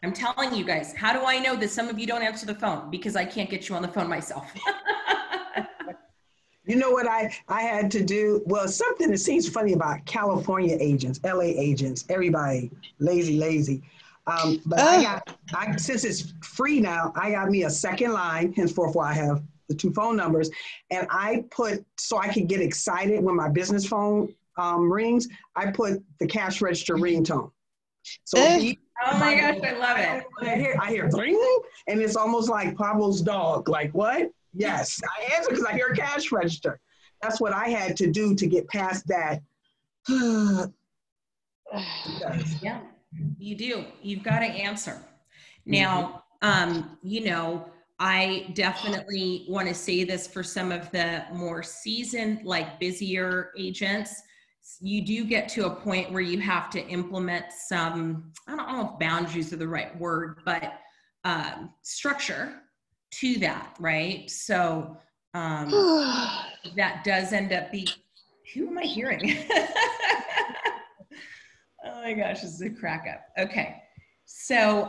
S1: I'm telling you guys, how do I know that some of you don't answer the phone? Because I can't get you on the phone myself.
S6: You know what I had to do? Well, something that seems funny about California agents, LA agents, everybody lazy. But since it's free now, I got me a second line, henceforth I have the 2 phone numbers. And I put, so I can get excited when my business phone rings, I put the cash register ringtone. So
S1: oh my gosh, I love it.
S6: I hear ring, and it's almost like Pablo's dog. Like, what? Yes, I answer because I hear a cash register. That's what I had to do to get past that.
S1: Yeah. You do. You've got to answer. Now, you know, I definitely want to say this for some of the more seasoned, like busier agents. You do get to a point where you have to implement some, I don't know if boundaries are the right word, but structure to that, right? So that does end up being, who am I hearing? Oh my gosh, this is a crack up. Okay. So,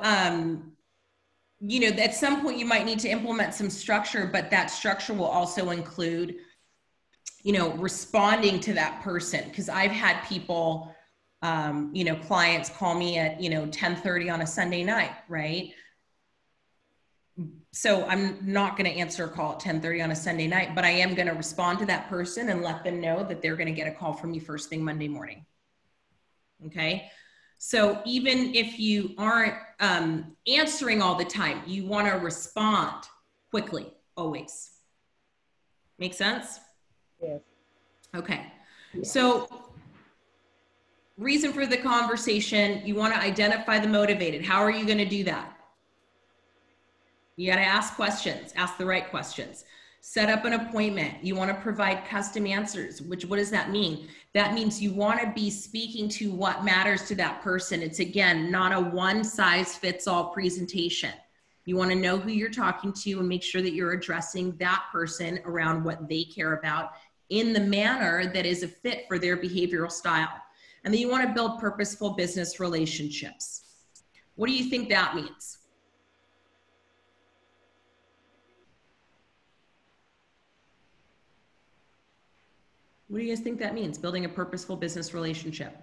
S1: you know, at some point you might need to implement some structure, but that structure will also include, you know, responding to that person. Cause I've had people, you know, clients call me at, you know, 10:30 on a Sunday night, right? So I'm not going to answer a call at 10:30 on a Sunday night, but I am going to respond to that person and let them know that they're going to get a call from me first thing Monday morning. Okay. So even if you aren't answering all the time, you want to respond quickly, always. Make sense?
S3: Yes.
S1: Okay. So reason for the conversation, you want to identify the motivated. How are you going to do that? You got to ask questions, ask the right questions. Set up an appointment. You want to provide custom answers, what does that mean? That means you want to be speaking to what matters to that person. It's, again, not a one size fits all presentation. You want to know who you're talking to and make sure that you're addressing that person around what they care about in the manner that is a fit for their behavioral style. And then you want to build purposeful business relationships. What do you think that means? What do you guys think that means, building a purposeful business relationship?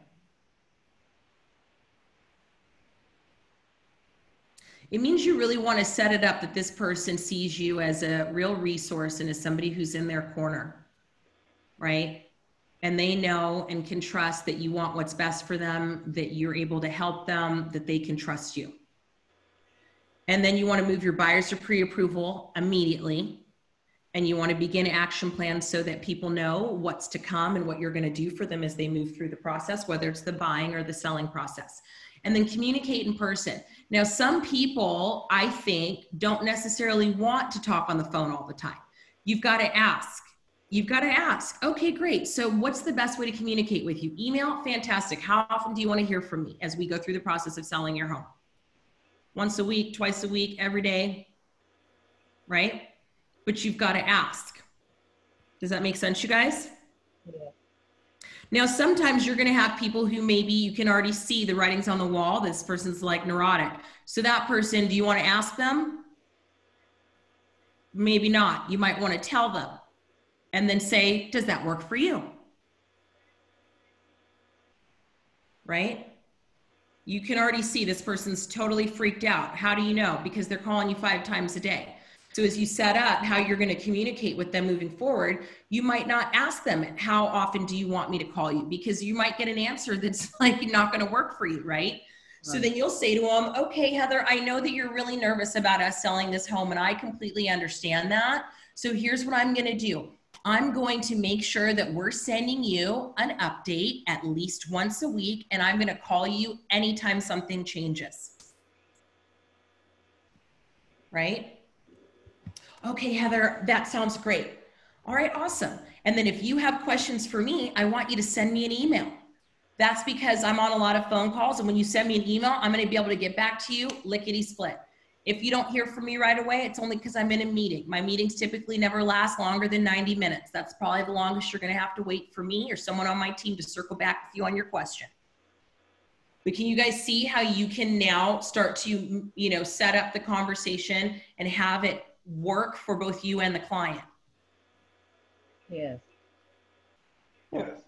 S1: It means you really want to set it up that this person sees you as a real resource and as somebody who's in their corner, right? And they know and can trust that you want what's best for them, that you're able to help them, that they can trust you. And then you want to move your buyers to pre-approval immediately. And you want to begin action plans so that people know what's to come and what you're going to do for them as they move through the process, whether it's the buying or the selling process. And then communicate in person. Now, some people, I think, don't necessarily want to talk on the phone all the time. You've got to ask. You've got to ask, okay, great. So what's the best way to communicate with you? Email, fantastic. How often do you want to hear from me as we go through the process of selling your home? Once a week, twice a week, every day, right? But you've got to ask. Does that make sense, you guys?
S3: Yeah.
S1: Now, sometimes you're going to have people who maybe you can already see the writings on the wall. This person's like neurotic. So that person, do you want to ask them? Maybe not. You might want to tell them and then say, does that work for you? Right? You can already see this person's totally freaked out. How do you know? Because they're calling you 5 times a day. So as you set up how you're going to communicate with them moving forward, you might not ask them, how often do you want me to call you? Because you might get an answer that's like not going to work for you, right? So then you'll say to them, okay, Heather, I know that you're really nervous about us selling this home and I completely understand that. So here's what I'm going to do. I'm going to make sure that we're sending you an update at least once a week, and I'm going to call you anytime something changes. Right? Okay, Heather, that sounds great. All right, awesome. And then if you have questions for me, I want you to send me an email. That's because I'm on a lot of phone calls, and when you send me an email, I'm going to be able to get back to you lickety split. If you don't hear from me right away, it's only because I'm in a meeting. My meetings typically never last longer than 90 minutes. That's probably the longest you're going to have to wait for me or someone on my team to circle back with you on your question. But can you guys see how you can now start to, you know, set up the conversation and have it work for both you and the client?
S3: Yes.
S7: Yes.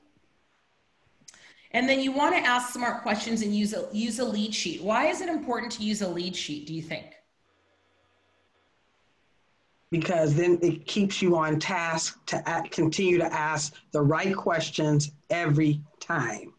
S1: And then you want to ask smart questions and use a lead sheet. Why is it important to use a lead sheet, do you think?
S6: Because then it keeps you on task to continue to ask the right questions every time.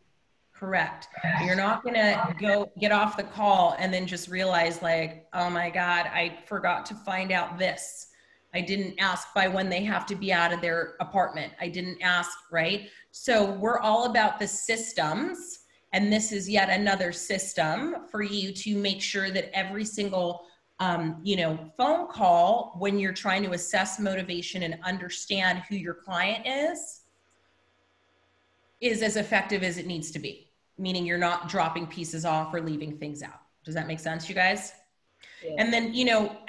S1: Correct. You're not going to go get off the call and then just realize like, oh my God, I forgot to find out this. I didn't ask by when they have to be out of their apartment. I didn't ask, right? So we're all about the systems And this is yet another system for you to make sure that every single phone call, when you're trying to assess motivation and understand who your client is as effective as it needs to be, meaning you're not dropping pieces off or leaving things out. Does that make sense, you guys? Yeah. And then,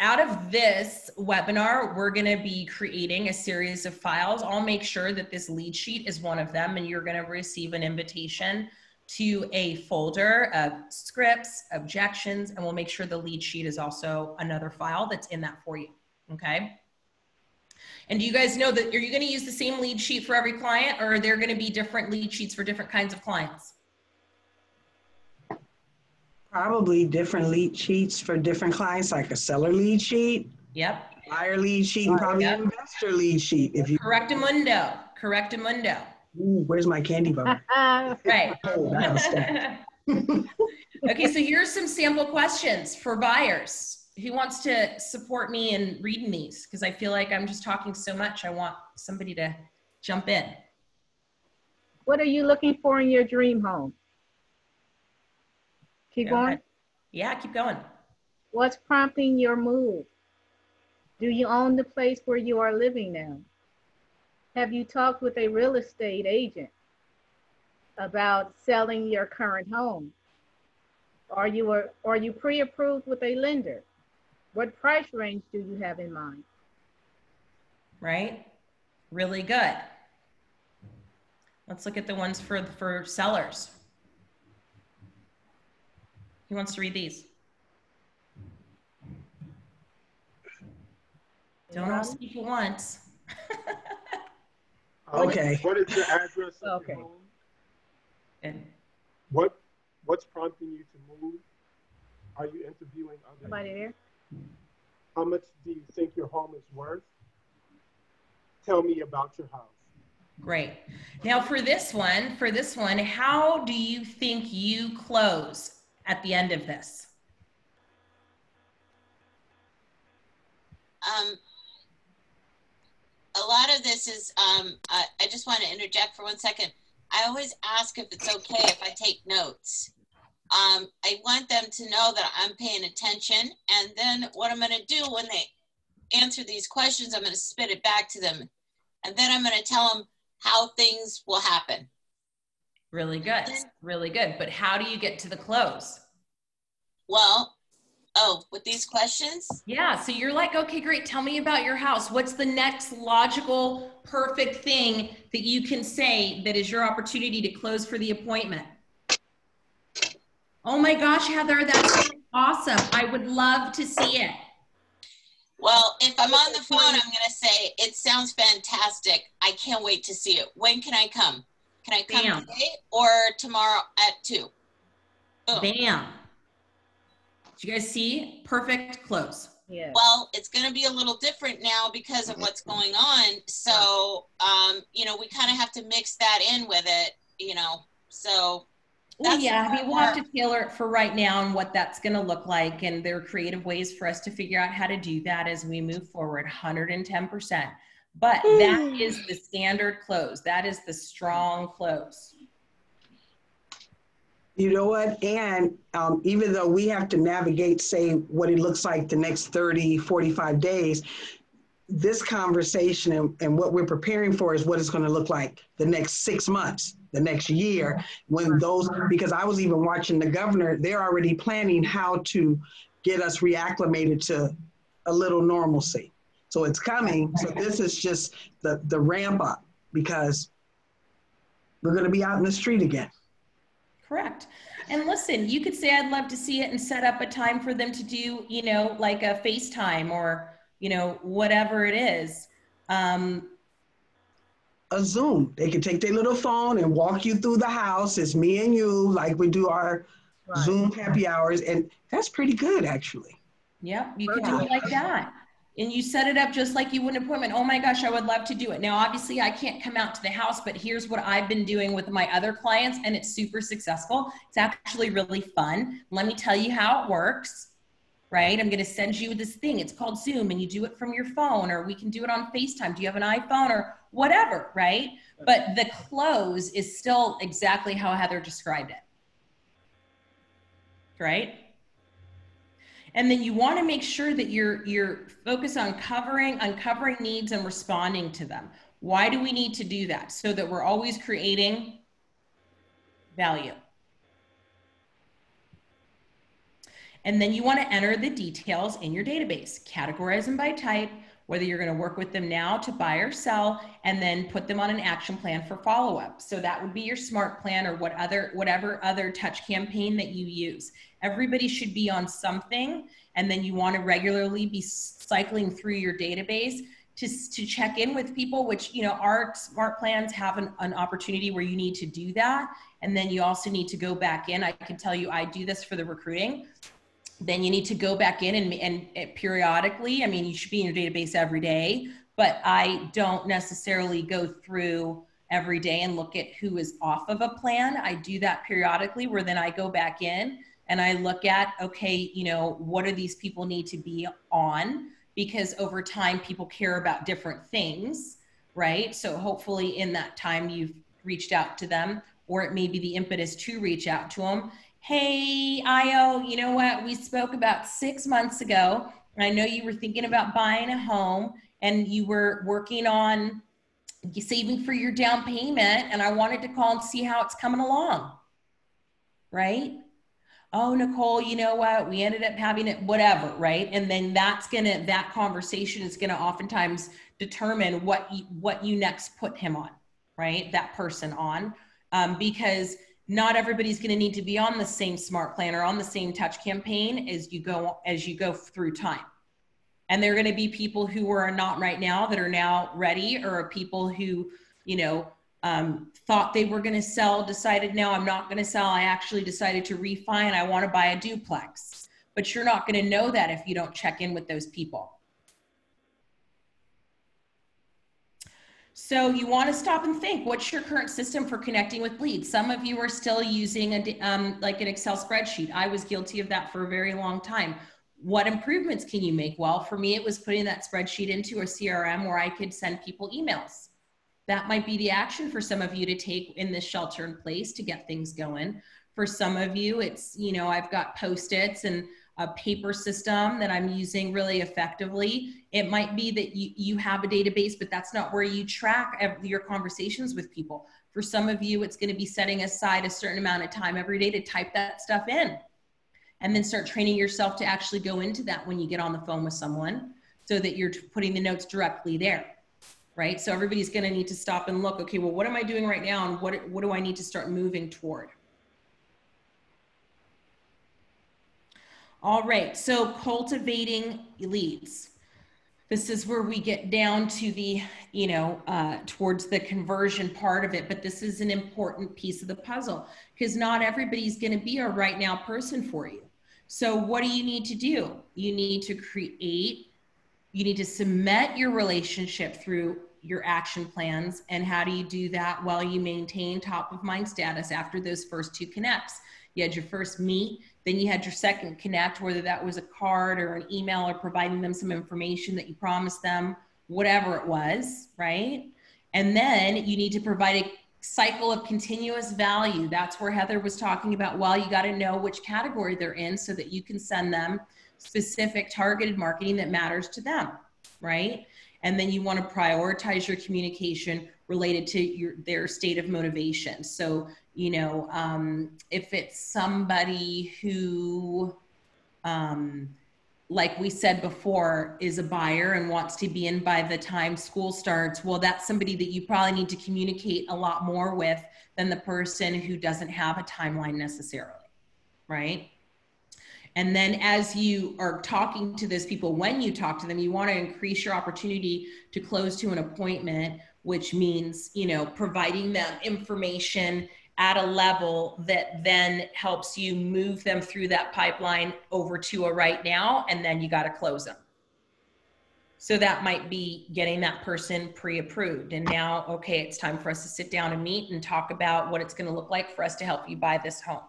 S1: out of this webinar, we're going to be creating a series of files. I'll make sure that this lead sheet is one of them, and you're going to receive an invitation to a folder of scripts, objections, and we'll make sure the lead sheet is also another file that's in that for you. Okay. And do you guys know that, are you going to use the same lead sheet for every client, or are there going to be different lead sheets for different kinds of clients?
S6: Probably different lead sheets for different clients, like a seller lead sheet.
S1: Yep.
S6: Buyer lead sheet, and probably an investor lead sheet. If you
S1: Correctamundo.
S6: Ooh, where's my candy bar?
S1: Right.
S6: Oh, that was stacked.
S1: Okay, so here's some sample questions for buyers. Who wants to support me in reading these? Because I feel like I'm just talking so much. I want somebody to jump in.
S3: What are you looking for in your dream home? Keep going.
S1: Yeah, keep going.
S3: What's prompting your move? Do you own the place where you are living now? Have you talked with a real estate agent about selling your current home? Are you pre-approved with a lender? What price range do you have in mind?
S1: Right? Really good. Let's look at the ones for sellers. Who wants to read these? Don't all speak at once.
S6: Okay.
S8: What is the address of your home?
S1: Good.
S8: What's prompting you to move? Are you interviewing others?
S3: Somebody there?
S8: How much do you think your home is worth? Tell me about your house.
S1: Great. Now for this one, how do you think you close at the end of this?
S5: A lot of this is, I just want to interject for 1 second. I always ask if it's okay if I take notes. I want them to know that I'm paying attention, and then what I'm going to do when they answer these questions, I'm going to spit it back to them, and then I'm going to tell them how things will happen.
S1: Really good. Really good. But how do you get to the close?
S5: Well, with these questions?
S1: Yeah. So you're like, okay, great. Tell me about your house. What's the next logical, perfect thing that you can say that is your opportunity to close for the appointment? Oh my gosh, Heather, that's awesome. I would love to see it.
S5: Well, if I'm on the phone, I'm going to say, it sounds fantastic. I can't wait to see it. When can I come? Can I come today or tomorrow at 2? Boom.
S1: Bam. Did you guys see? Perfect close.
S3: Yeah.
S5: Well, it's going to be a little different now because of what's going on. So, we kind of have to mix that in with it, so.
S1: Well, yeah, I mean, we'll have to tailor it for right now and what that's going to look like. And there are creative ways for us to figure out how to do that as we move forward, 110%. But that is the standard close. That is the strong close.
S6: You know what? And even though we have to navigate, say, what it looks like the next 30, 45 days, this conversation and what we're preparing for is what it's going to look like the next 6 months, the next year, when those, because I was even watching the governor, they're already planning how to get us reacclimated to a little normalcy. So it's coming. So this is just the ramp up, because we're going to be out in the street again.
S1: Correct. And listen, you could say, I'd love to see it and set up a time for them to do, like a FaceTime or, whatever it is.
S6: A Zoom. They can take their little phone and walk you through the house. It's me and you, like we do our Zoom happy hours. And that's pretty good, actually.
S1: Yep, you can do it like that. And you set it up just like you would an appointment. Oh my gosh, I would love to do it. Now, obviously I can't come out to the house, but here's what I've been doing with my other clients, and it's super successful. It's actually really fun. Let me tell you how it works, right? I'm gonna send you this thing. It's called Zoom, and you do it from your phone, or we can do it on FaceTime. Do you have an iPhone or whatever, right? But the close is still exactly how Heather described it. right? And then you want to make sure that you're focused on uncovering needs and responding to them. Why do we need to do that? So that we're always creating value. And then you want to enter the details in your database, categorize them by type, whether you're going to work with them now to buy or sell, and then put them on an action plan for follow-up. So that would be your SMART plan or whatever other touch campaign that you use. Everybody should be on something, and then you want to regularly be cycling through your database to check in with people, which, you know, our SMART plans have an opportunity where you need to do that. And then you also need to go back in. I can tell you, I do this for the recruiting. Then you need to go back in and periodically, I mean, you should be in your database every day, but I don't necessarily go through every day and look at who is off of a plan. I do that periodically, where then I go back in and I look at, okay, you know, what do these people need to be on? Because over time, people care about different things, right? So hopefully in that time, you've reached out to them, or it may be the impetus to reach out to them. Hey, Io, you know what? We spoke about 6 months ago. I know you were thinking about buying a home and you were working on saving for your down payment. And I wanted to call and see how it's coming along, right? Oh, Nicole, you know what? We ended up having it, whatever, right? And then that conversation is gonna oftentimes determine what you next put him on, right? That person on, because not everybody's going to need to be on the same SMART plan or on the same touch campaign as you go through time. And there are going to be people who are not right now that are now ready, or people who, you know, thought they were going to sell, decided, no, I'm not going to sell. I actually decided to refi and I want to buy a duplex. But you're not going to know that if you don't check in with those people. So you want to stop and think, what's your current system for connecting with leads? Some of you are still using like an Excel spreadsheet. I was guilty of that for a very long time. What improvements can you make? Well, for me, it was putting that spreadsheet into a CRM where I could send people emails. That might be the action for some of you to take in this shelter in place to get things going. For some of you, it's, you know, I've got Post-its and a paper system that I'm using really effectively. It might be that you have a database, but that's not where you track your conversations with people. For some of you, it's going to be setting aside a certain amount of time every day to type that stuff in, and then start training yourself to actually go into that when you get on the phone with someone, so that you're putting the notes directly there, right? So everybody's going to need to stop and look, okay, well, what am I doing right now? And what do I need to start moving toward? All right, so cultivating leads. This is where we get down to the, you know, towards the conversion part of it, but this is an important piece of the puzzle, because not everybody's going to be a right now person for you. So what do you need to do? You need to you need to cement your relationship through your action plans. And how do you do that? While you maintain top of mind status after those first 2 connects. You had your first meet, then you had your second connect, whether that was a card or an email or providing them some information that you promised them, whatever it was, right? And then you need to provide a cycle of continuous value. That's where Heather was talking about, well, you got to know which category they're in so that you can send them specific targeted marketing that matters to them, right? And then you want to prioritize your communication related to their state of motivation. So, you know, if it's somebody who, like we said before, is a buyer and wants to be in by the time school starts, well, that's somebody that you probably need to communicate a lot more with than the person who doesn't have a timeline necessarily, right? And then as you are talking to those people, when you talk to them, you want to increase your opportunity to close to an appointment, which means, you know, providing them information at a level that then helps you move them through that pipeline over to a right now, and then you got to close them. So that might be getting that person pre-approved. And now, okay, it's time for us to sit down and meet and talk about what it's going to look like for us to help you buy this home.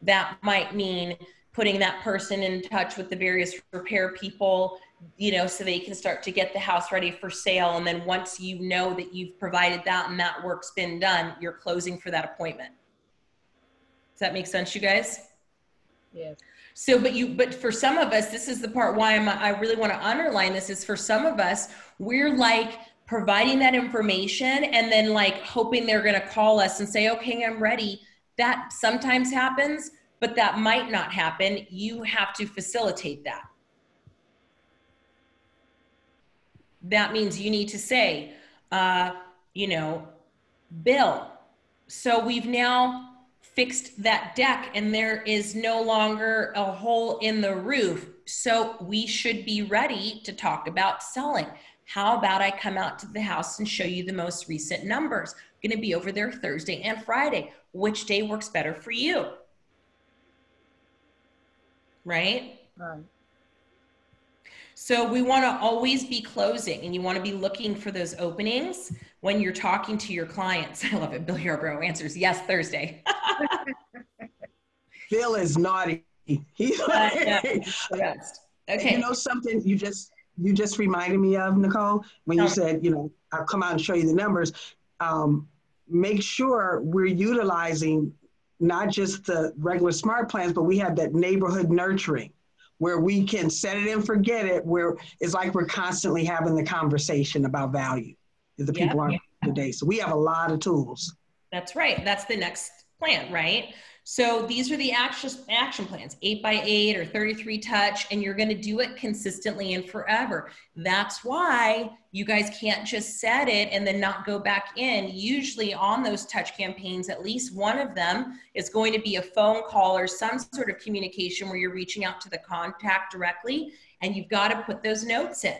S1: That might mean putting that person in touch with the various repair people, you know, so they can start to get the house ready for sale. And then once you know that you've provided that and that work's been done, you're closing for that appointment. Does that make sense, you guys?
S3: Yes.
S1: So, but for some of us, this is the part why I really want to underline this, is for some of us, we're like providing that information and then like hoping they're going to call us and say, okay, I'm ready. That sometimes happens, but that might not happen. You have to facilitate that. That means you need to say, you know, Bill, so we've now fixed that deck and there is no longer a hole in the roof. So we should be ready to talk about selling. How about I come out to the house and show you the most recent numbers? I'm going to be over there Thursday and Friday. Which day works better for you? Right?
S3: Right.
S1: So we want to always be closing, and you want to be looking for those openings when you're talking to your clients. I love it. Bill Yarbrough answers, yes, Thursday.
S6: Bill is naughty. He's
S1: the best. Okay.
S6: You know something you just reminded me of, Nicole, when you said, you know, I'll come out and show you the numbers. Make sure we're utilizing not just the regular smart plans, but we have that neighborhood nurturing where we can set it and forget it, where it's like we're constantly having the conversation about value if the people aren't today. So we have a lot of tools.
S1: That's right. That's the next plan, right? So these are the action plans, 8x8 or 33 touch, and you're going to do it consistently and forever. That's why you guys can't just set it and then not go back in. Usually on those touch campaigns, at least one of them is going to be a phone call or some sort of communication where you're reaching out to the contact directly, and you've got to put those notes in.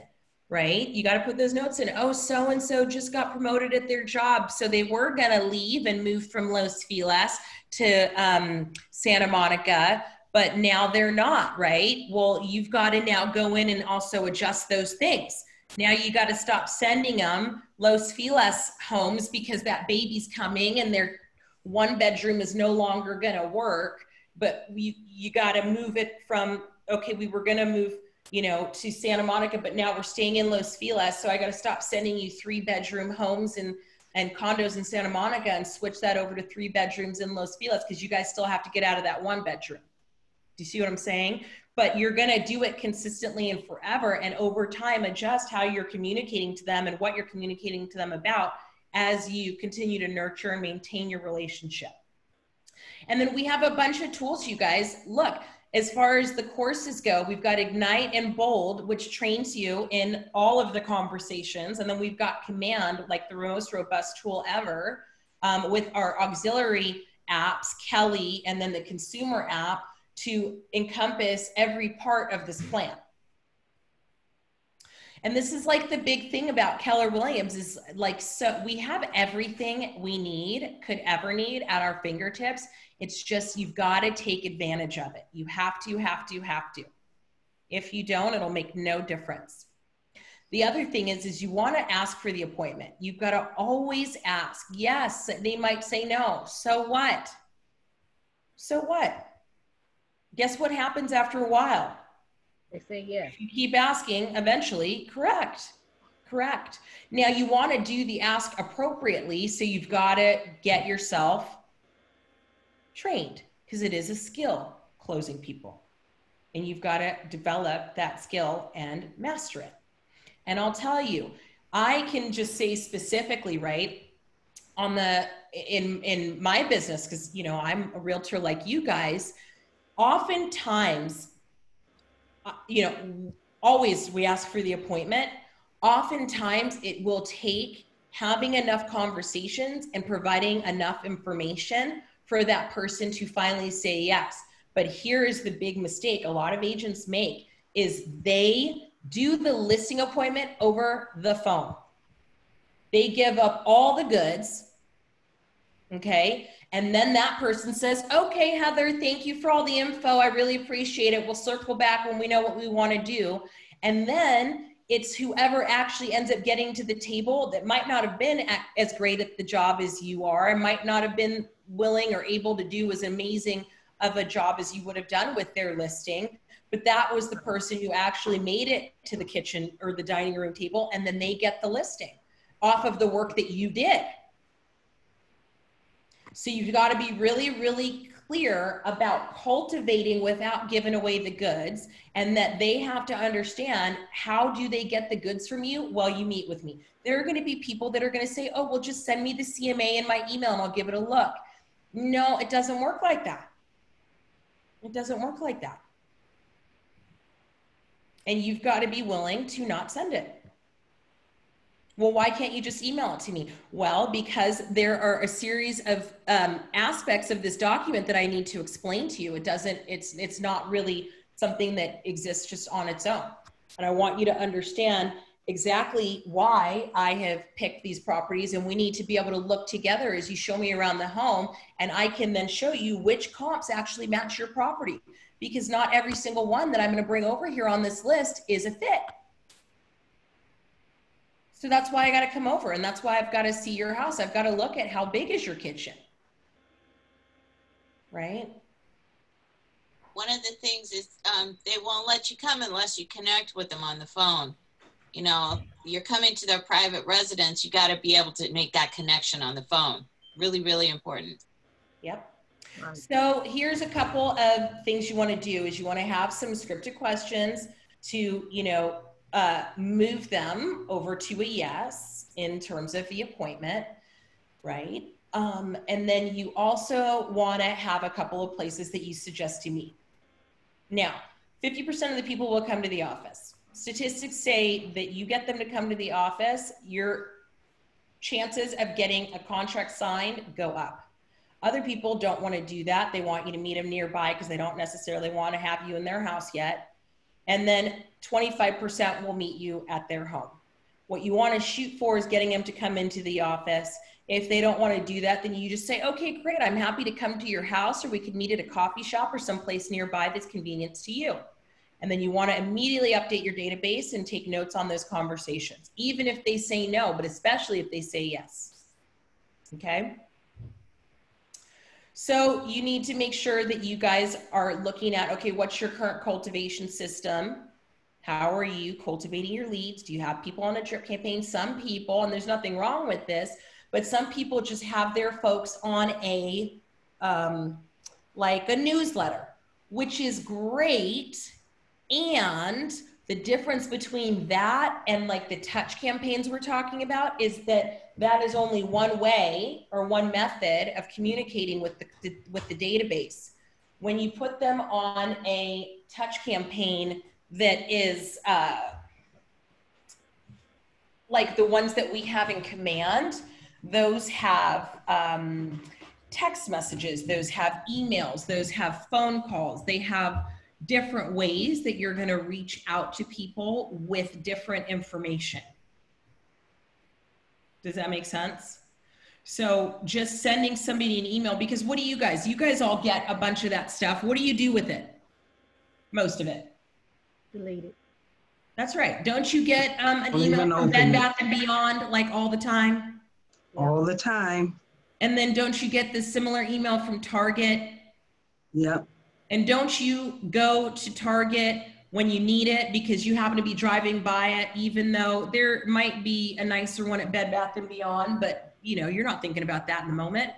S1: Right? You got to put those notes in. Oh, so-and-so just got promoted at their job. So they were going to leave and move from Los Feliz to Santa Monica, but now they're not, right? Well, you've got to now go in and also adjust those things. Now you got to stop sending them Los Feliz homes because that baby's coming and their one bedroom is no longer going to work, but you got to move it from, okay, we were going to move, you know, to Santa Monica, but now we're staying in Los Feliz. So I got to stop sending you 3-bedroom homes and condos in Santa Monica and switch that over to 3 bedrooms in Los Feliz because you guys still have to get out of that 1 bedroom. Do you see what I'm saying? But you're going to do it consistently and forever, and over time adjust how you're communicating to them and what you're communicating to them about as you continue to nurture and maintain your relationship. And then we have a bunch of tools, you guys. Look, as far as the courses go, we've got Ignite and Bold, which trains you in all of the conversations. And then we've got Command, like the most robust tool ever, with our auxiliary apps, Kelly, and then the consumer app to encompass every part of this plan. And this is like the big thing about Keller Williams is like, so we have everything we could ever need at our fingertips. It's just, you've got to take advantage of it. You have to. If you don't, it'll make no difference. The other thing is you want to ask for the appointment. You've got to always ask. Yes, they might say no. So what? So what? Guess what happens after a while?
S3: They say yes.
S1: If you keep asking, eventually, correct. Now you want to do the ask appropriately, so you've got to get yourself trained, because it is a skill, closing people. And you've got to develop that skill and master it. And I'll tell you, I can just say specifically, right, on the, in my business, because, you know, I'm a realtor like you guys, oftentimes, you know, always we ask for the appointment. Oftentimes it will take having enough conversations and providing enough information for that person to finally say yes. But here is the big mistake a lot of agents make is they do the listing appointment over the phone. They give up all the goods, okay? And then that person says, okay, Heather, thank you for all the info. I really appreciate it. We'll circle back when we know what we want to do. And then it's whoever actually ends up getting to the table that might not have been as great at the job as you are, and might not have been willing or able to do as amazing of a job as you would have done with their listing. But that was the person who actually made it to the kitchen or the dining room table, and then they get the listing off of the work that you did. So you've got to be really, really clear about cultivating without giving away the goods, and that they have to understand, how do they get the goods from you? Well, you meet with me. There are going to be people that are going to say, oh, well, just send me the CMA in my email and I'll give it a look. No, it doesn't work like that. It doesn't work like that. And you've got to be willing to not send it. Well, why can't you just email it to me? Well, because there are a series of aspects of this document that I need to explain to you. It's not really something that exists just on its own. And I want you to understand exactly why I have picked these properties, and we need to be able to look together as you show me around the home, and I can then show you which comps actually match your property, because not every single one that I'm going to bring over here on this list is a fit. So that's why I got to come over, and that's why I've got to see your house. I've got to look at how big is your kitchen, right?
S5: One of the things is they won't let you come unless you connect with them on the phone. You know, you're coming to their private residence, you got to be able to make that connection on the phone. Really, really important.
S1: Yep. So here's a couple of things you want to do. Is you want to have some scripted questions to, move them over to a yes in terms of the appointment, right? And then you also want to have a couple of places that you suggest to meet. Now, 50% of the people will come to the office. Statistics say that you get them to come to the office, your chances of getting a contract signed go up. Other people don't want to do that. They want you to meet them nearby because they don't necessarily want to have you in their house yet. And then 25% will meet you at their home. What you want to shoot for is getting them to come into the office. If they don't want to do that, then you just say, okay, great, I'm happy to come to your house, or we could meet at a coffee shop or someplace nearby that's convenient to you. And then you want to immediately update your database and take notes on those conversations, even if they say no, but especially if they say yes. Okay? So you need to make sure that you guys are looking at, okay, what's your current cultivation system? How are you cultivating your leads? Do you have people on a drip campaign? Some people, and there's nothing wrong with this, but some people just have their folks on a, like a newsletter, which is great. And the difference between that and like the touch campaigns we're talking about is that that is only one way or one method of communicating with the database. When you put them on a touch campaign that is like the ones that we have in Command, those have text messages, those have emails, those have phone calls, they have different ways that you're going to reach out to people with different information. Does that make sense? So just sending somebody an email, because what do you guys all get a bunch of that stuff. What do you do with it? Most of it.
S3: Delete it.
S1: That's right. Don't you get an email from Bed Bath & Beyond like all the time?
S6: All the time.
S1: And then don't you get this similar email from Target?
S6: Yep.
S1: And don't you go to Target when you need it because you happen to be driving by it, even though there might be a nicer one at Bed Bath & Beyond, but you're not thinking about that in the moment.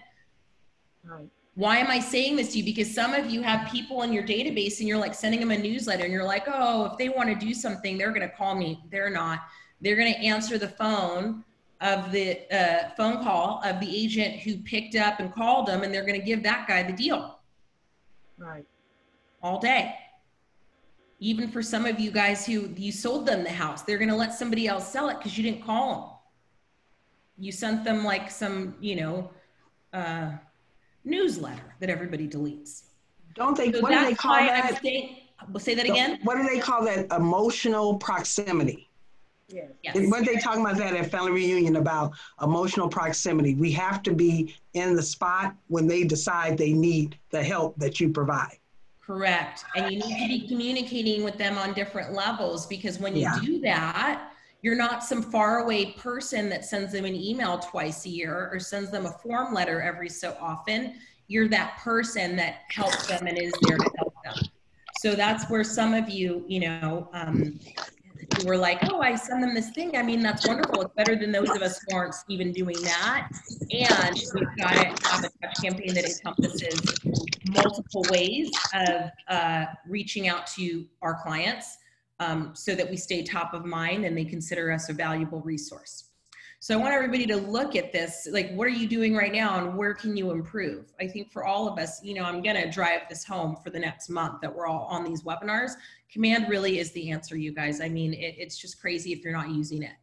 S3: Right.
S1: Why am I saying this to you? Because some of you have people in your database and you're like sending them a newsletter and you're like, oh, if they want to do something, they're going to call me. They're not. They're going to answer the phone of the phone call of the agent who picked up and called them, and they're going to give that guy the deal.
S3: Right.
S1: All day. Even for some of you guys who you sold them the house, they're going to let somebody else sell it because you didn't call them. You sent them like some, newsletter that everybody deletes.
S6: Don't they? So what do they call that?
S1: Say that again.
S6: What do they call that? Emotional proximity.
S3: Yes.
S6: When they talking about that at family reunion about emotional proximity, we have to be in the spot when they decide they need the help that you provide.
S1: Correct. And you need to be communicating with them on different levels, because when you do that, you're not some faraway person that sends them an email twice a year or sends them a form letter every so often. You're that person that helps them and is there to help them. So that's where some of you, who were like, oh, I send them this thing. I mean, that's wonderful. It's better than those of us who aren't even doing that. And we've got to have a touch campaign that encompasses multiple ways of reaching out to our clients so that we stay top of mind and they consider us a valuable resource. So I want everybody to look at this, like, what are you doing right now and where can you improve? I think for all of us, you know, I'm gonna drive this home for the next month that we're all on these webinars. Command really is the answer, you guys. I mean, it's just crazy if you're not using it.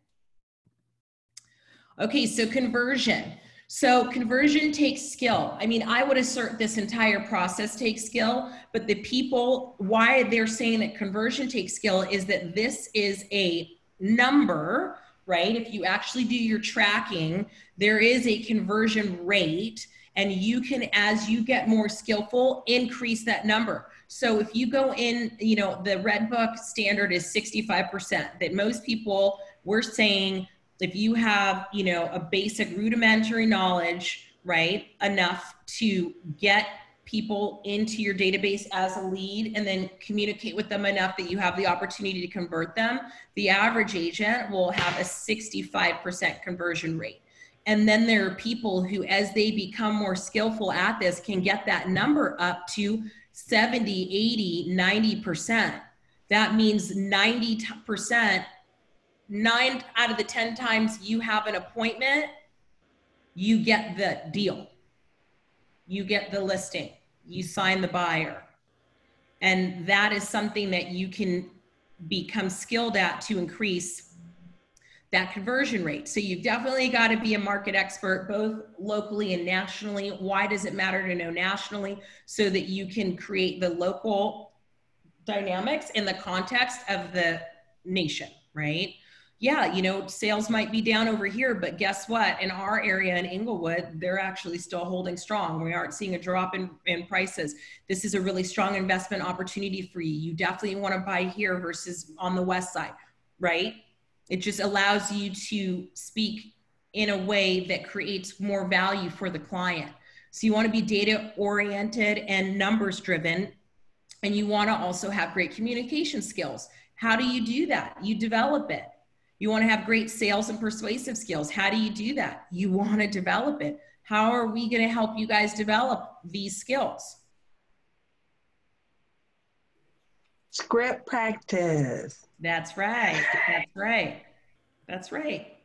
S1: Okay, so conversion. So conversion takes skill. I mean, I would assert this entire process takes skill, but the people, why they're saying that conversion takes skill is that this is a number, right? If you actually do your tracking, there is a conversion rate, and you can, as you get more skillful, increase that number. So if you go in, you know, the Red Book standard is 65%, that most people, we're saying, if you have, you know, a basic rudimentary knowledge, right, enough to get people into your database as a lead and then communicate with them enough that you have the opportunity to convert them, the average agent will have a 65% conversion rate. And then there are people who, as they become more skillful at this, can get that number up to 70, 80, 90%. That means 90%, 9 out of the 10 times you have an appointment, you get the deal. You get the listing, you sign the buyer. And that is something that you can become skilled at to increase that conversion rate. So you've definitely got to be a market expert, both locally and nationally. Why does it matter to know nationally? So that you can create the local dynamics in the context of the nation, right? Yeah, you know, sales might be down over here, but guess what? In our area in Inglewood, they're actually still holding strong. We aren't seeing a drop in prices. This is a really strong investment opportunity for you. You definitely want to buy here versus on the west side, right? It just allows you to speak in a way that creates more value for the client. So you want to be data oriented and numbers driven, and you want to also have great communication skills. How do you do that? You develop it. You want to have great sales and persuasive skills. How do you do that? You want to develop it. How are we going to help you guys develop these skills?
S6: Script practice.
S1: That's right. That's right. That's right.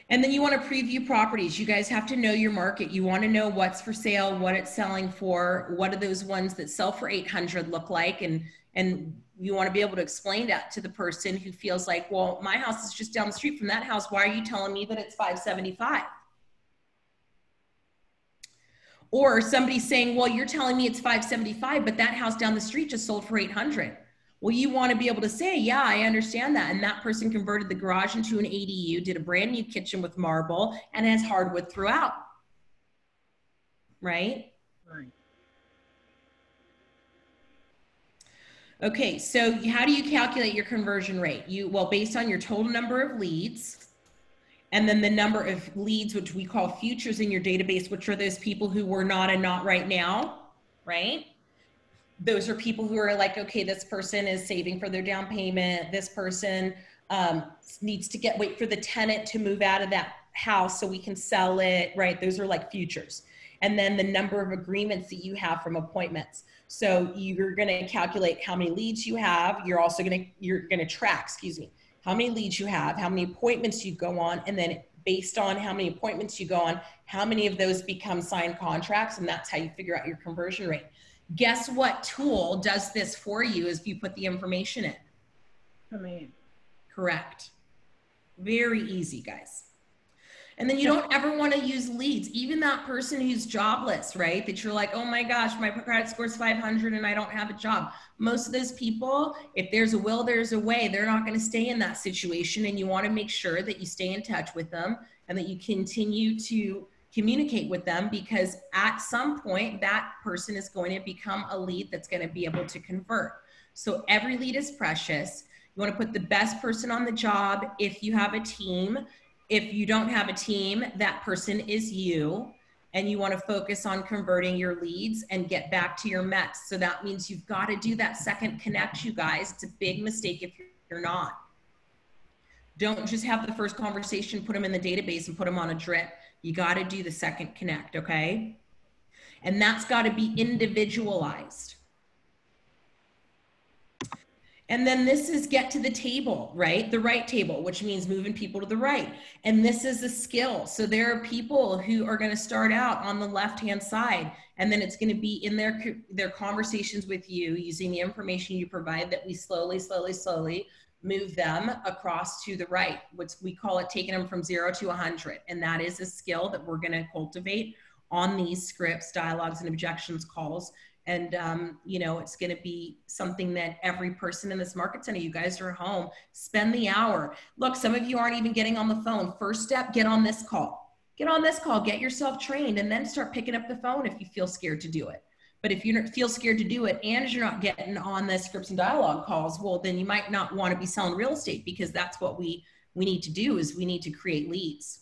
S1: And then you want to preview properties. You guys have to know your market. You want to know what's for sale, what it's selling for, what do those ones that sell for 800 look like, and you want to be able to explain that to the person who feels like, well, my house is just down the street from that house. Why are you telling me that it's 575? Or somebody saying, well, you're telling me it's 575, but that house down the street just sold for 800. Well, you want to be able to say, yeah, I understand that. And that person converted the garage into an ADU, did a brand new kitchen with marble, and has hardwood throughout. Right?
S3: Right.
S1: Okay, so how do you calculate your conversion rate? Well, based on your total number of leads, and then the number of leads, which we call futures in your database, which are those people who were not and not right now, right? Those are people who are like, okay, this person is saving for their down payment. This person needs to wait for the tenant to move out of that house so we can sell it, right? Those are like futures. And then the number of agreements that you have from appointments. So you're going to calculate how many leads you have. You're also going to track, how many leads you have, how many appointments you go on, and then based on how many appointments you go on, how many of those become signed contracts, and that's how you figure out your conversion rate. Guess what tool does this for you as you put the information in?
S3: Command.
S1: Correct. Very easy, guys. And then you don't ever want to use leads. Even that person who's jobless, right? That you're like, oh my gosh, my credit score is 500 and I don't have a job. Most of those people, if there's a will, there's a way. They're not going to stay in that situation. And you want to make sure that you stay in touch with them and that you continue to communicate with them, because at some point that person is going to become a lead that's going to be able to convert. So every lead is precious. You want to put the best person on the job. If you have a team, if you don't have a team, that person is you, and you want to focus on converting your leads and get back to your Mets. So that means you've got to do that second connect, you guys. It's a big mistake if You're not. Don't just have the first conversation, put them in the database and put them on a drip. You got to do the second connect, okay? And that's got to be individualized. And then this is get to the table, right? The right table, which means moving people to the right. And this is a skill. So there are people who are going to start out on the left-hand side, and then it's going to be in their conversations with you using the information you provide that we slowly move them across to the right. We call it taking them from 0 to 100. And that is a skill that we're going to cultivate on these scripts, dialogues, and objections calls. And, you know, it's going to be something that every person in this market center, you guys are home, spend the hour. Look, some of you aren't even getting on the phone. First step, get on this call. Get on this call, get yourself trained, and then start picking up the phone if you feel scared to do it. But if you feel scared to do it and you're not getting on the scripts and dialogue calls, well, then you might not want to be selling real estate, because that's what we need to do, is we need to create leads.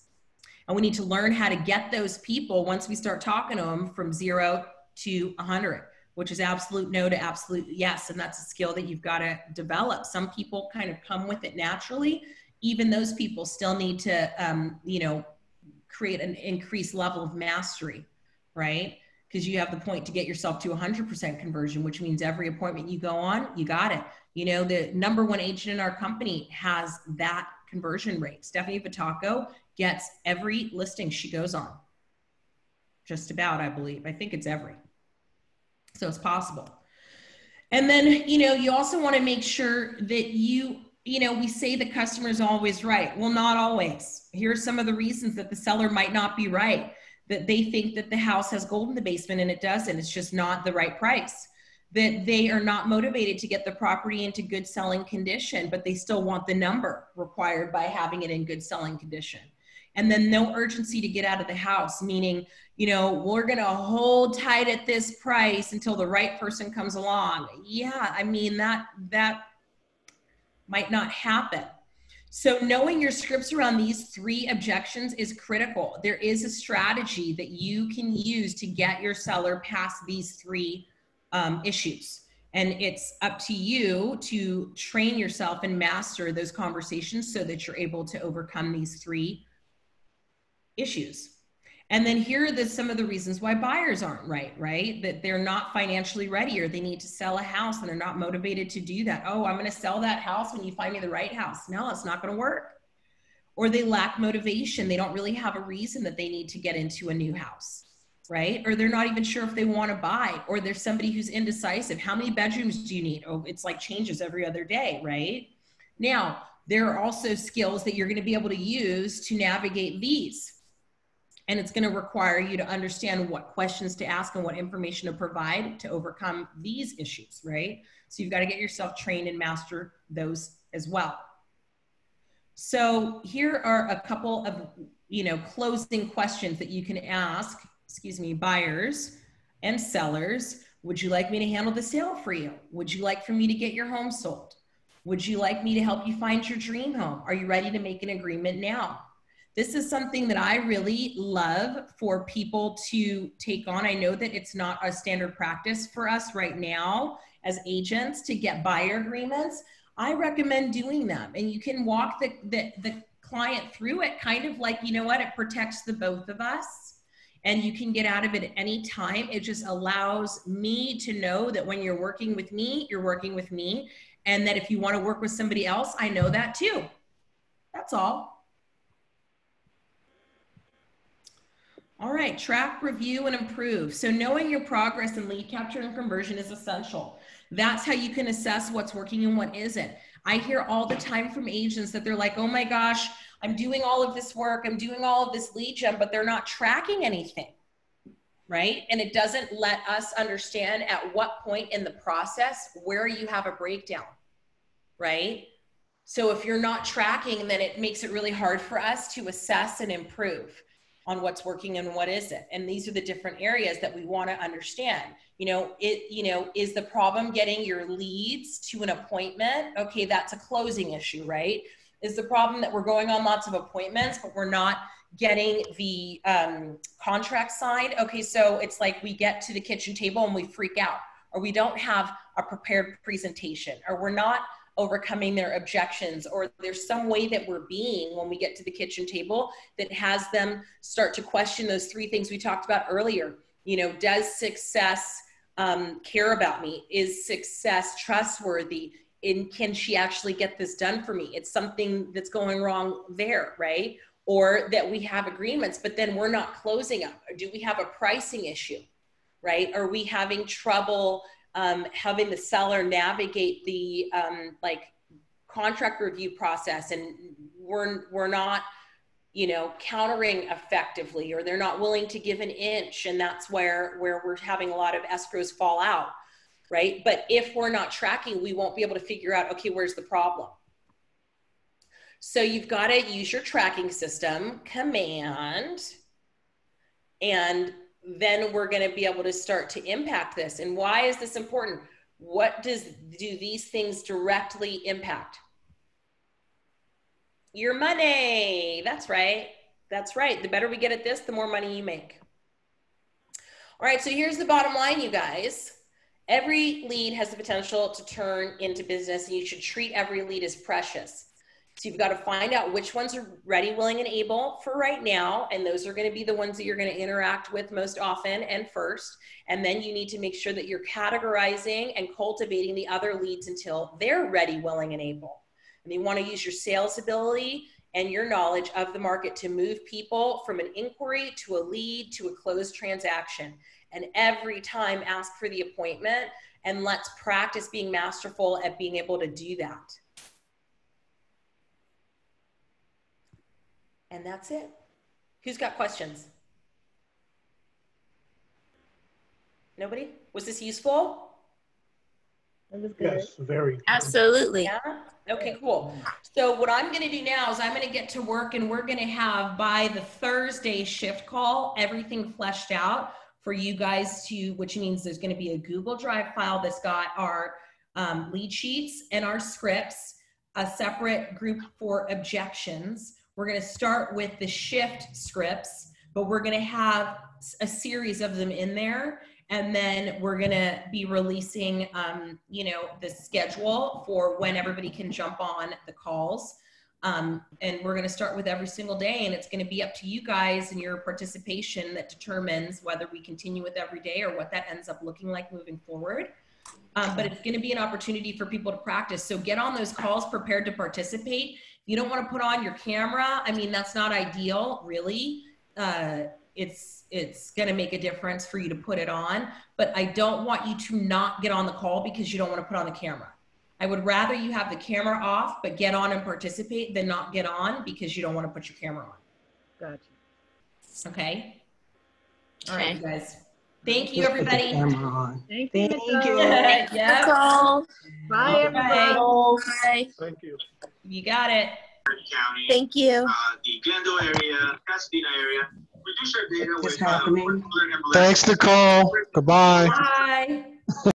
S1: And we need to learn how to get those people, once we start talking to them, from 0 to 100, which is absolute no to absolute yes. And that's a skill that you've got to develop. Some people kind of come with it naturally. Even those people still need to, you know, create an increased level of mastery, right? Because you have the point to get yourself to 100% conversion, which means every appointment you go on, you got it. You know, the #1 agent in our company has that conversion rate. Stephanie Vitaco gets every listing she goes on. Just about, I believe. I think it's every. So it's possible. And then, you know, you also want to make sure that you know, we say the customer is always right. Well, not always. Here are some of the reasons that the seller might not be right. That they think that the house has gold in the basement and it doesn't. It's just not the right price. That they are not motivated to get the property into good selling condition, but they still want the number required by having it in good selling condition. And then no urgency to get out of the house, meaning, you know, we're going to hold tight at this price until the right person comes along. Yeah, I mean, that might not happen. So knowing your scripts around these 3 objections is critical. There is a strategy that you can use to get your seller past these 3 issues. And it's up to you to train yourself and master those conversations so that you're able to overcome these 3 issues. And then here are some of the reasons why buyers aren't right? That they're not financially ready, or they need to sell a house and they're not motivated to do that. Oh, I'm going to sell that house when you find me the right house. No, it's not going to work. Or they lack motivation. They don't really have a reason that they need to get into a new house, right? Or they're not even sure if they want to buy. Or there's somebody who's indecisive. How many bedrooms do you need? Oh, it's like changes every other day, right? Now, there are also skills that you're going to be able to use to navigate these. And it's going to require you to understand what questions to ask and what information to provide to overcome these issues, right? So you've got to get yourself trained and master those as well. So here are a couple of, you know, closing questions that you can ask, buyers and sellers. Would you like me to handle the sale for you? Would you like for me to get your home sold? Would you like me to help you find your dream home? Are you ready to make an agreement now? This is something that I really love for people to take on. I know that it's not a standard practice for us right now as agents to get buyer agreements. I recommend doing them, and you can walk the client through it kind of like, you know what, it protects the both of us, and you can get out of it at any time. It just allows me to know that when you're working with me, you're working with me, and that if you want to work with somebody else, I know that too. That's all. All right, track, review, and improve. So knowing your progress in lead capture and conversion is essential. That's how you can assess what's working and what isn't. I hear all the time from agents that they're like, oh my gosh, I'm doing all of this work, I'm doing all of this lead gen, but they're not tracking anything, right? And it doesn't let us understand at what point in the process where you have a breakdown, right? So if you're not tracking, then it makes it really hard for us to assess and improve on what's working and what isn't. And these are the different areas that we want to understand. Is the problem getting your leads to an appointment? Okay, that's a closing issue, right? Is the problem that we're going on lots of appointments, but we're not getting the contract signed? Okay, so it's like we get to the kitchen table and we freak out, or we don't have a prepared presentation, or we're not overcoming their objections, or there's some way that we're being when we get to the kitchen table that has them start to question those 3 things we talked about earlier. You know, does success care about me? Is success trustworthy? And can she actually get this done for me? It's something that's going wrong there, right? Or that we have agreements, but then we're not closing up. Or do we have a pricing issue, right? Are we having trouble having the seller navigate the like contract review process, and we're not, you know, countering effectively, or they're not willing to give an inch, and that's where we're having a lot of escrows fall out, right? But if we're not tracking, we won't be able to figure out, okay, where's the problem? So you've got to use your tracking system, command, and then we're going to be able to start to impact this. And why is this important? What do these things directly impact? Your money. That's right. That's right. The better we get at this, the more money you make. All right, so here's the bottom line, you guys. Every lead has the potential to turn into business, and you should treat every lead as precious. So you've got to find out which ones are ready, willing, and able for right now. And those are going to be the ones that you're going to interact with most often and first. And then you need to make sure that you're categorizing and cultivating the other leads until they're ready, willing, and able. And you want to use your sales ability and your knowledge of the market to move people from an inquiry to a lead to a closed transaction. And every time ask for the appointment, and let's practice being masterful at being able to do that. And that's it. Who's got questions? Nobody? Was this useful?
S3: It was good.
S8: Yes, very.
S9: Absolutely.
S1: Yeah? Okay, cool. So what I'm going to do now is I'm going to get to work, and we're going to have, by the Thursday shift call, everything fleshed out for you guys to, which means there's going to be a Google Drive file that's got our lead sheets and our scripts, a separate group for objections. We're going to start with the shift scripts, but we're going to have a series of them in there. And then we're going to be releasing, you know, the schedule for when everybody can jump on the calls. And we're going to start with every single day, and it's going to be up to you guys and your participation that determines whether we continue with every day or what that ends up looking like moving forward. But it's going to be an opportunity for people to practice. So get on those calls prepared to participate. You don't want to put on your camera. I mean, that's not ideal, really. It's going to make a difference for you to put it on, but I don't want you to not get on the call because you don't want to put on the camera. I would rather you have the camera off, but get on and participate than not get on because you don't want to put your camera on.
S3: Gotcha.
S1: Okay. All right, you guys. Thank you, everybody.
S3: Thank you.
S1: Yeah.
S3: Bye, everybody.
S9: Bye.
S8: Thank you.
S1: You got it.
S10: County,
S9: Thank you.
S10: the Glendale area, Pasadena area. Produce our data
S6: What's
S10: with
S6: happening?
S10: particular MLS.
S11: Thanks, Nicole. Goodbye.
S1: Bye.